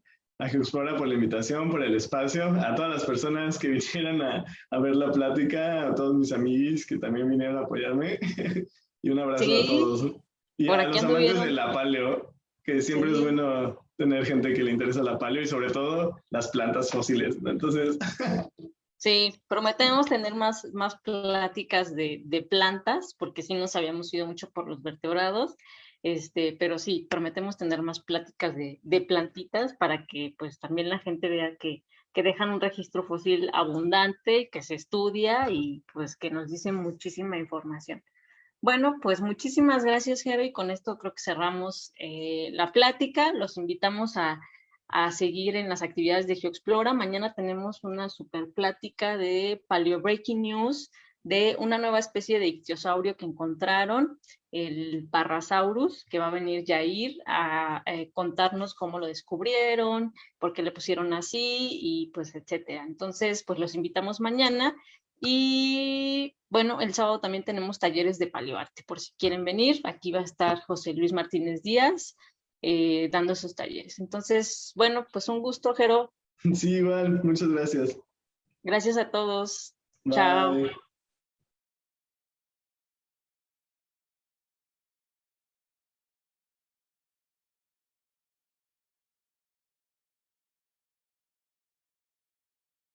Geoexplora por la invitación, por el espacio, a todas las personas que vinieron a ver la plática, a todos mis amigos que también vinieron a apoyarme. Y un abrazo a Sí, todos. Y por a aquí los amantes de anduvieron. la paleo, que siempre es Sí. bueno tener gente que le interesa la paleo y sobre todo las plantas fósiles, ¿no? Entonces, Sí, prometemos tener más pláticas de plantas, porque sí nos habíamos ido mucho por los vertebrados, pero sí, prometemos tener más pláticas de plantitas para que pues también la gente vea que dejan un registro fósil abundante, que se estudia y pues que nos dicen muchísima información. Bueno, pues muchísimas gracias, Jero, y con esto creo que cerramos la plática. Los invitamos a seguir en las actividades de GeoExplora. Mañana tenemos una super plática de Paleo Breaking News de una nueva especie de ictiosaurio que encontraron, el Parrasaurus, que va a venir Yair a contarnos cómo lo descubrieron, por qué le pusieron así y pues etcétera. Entonces, pues los invitamos mañana. Y bueno, el sábado también tenemos talleres de paleoarte, por si quieren venir. Aquí va a estar José Luis Martínez Díaz dando esos talleres. Entonces, bueno, pues un gusto, Jero. sí, igual, muchas gracias. Gracias a todos. Chao. Bye.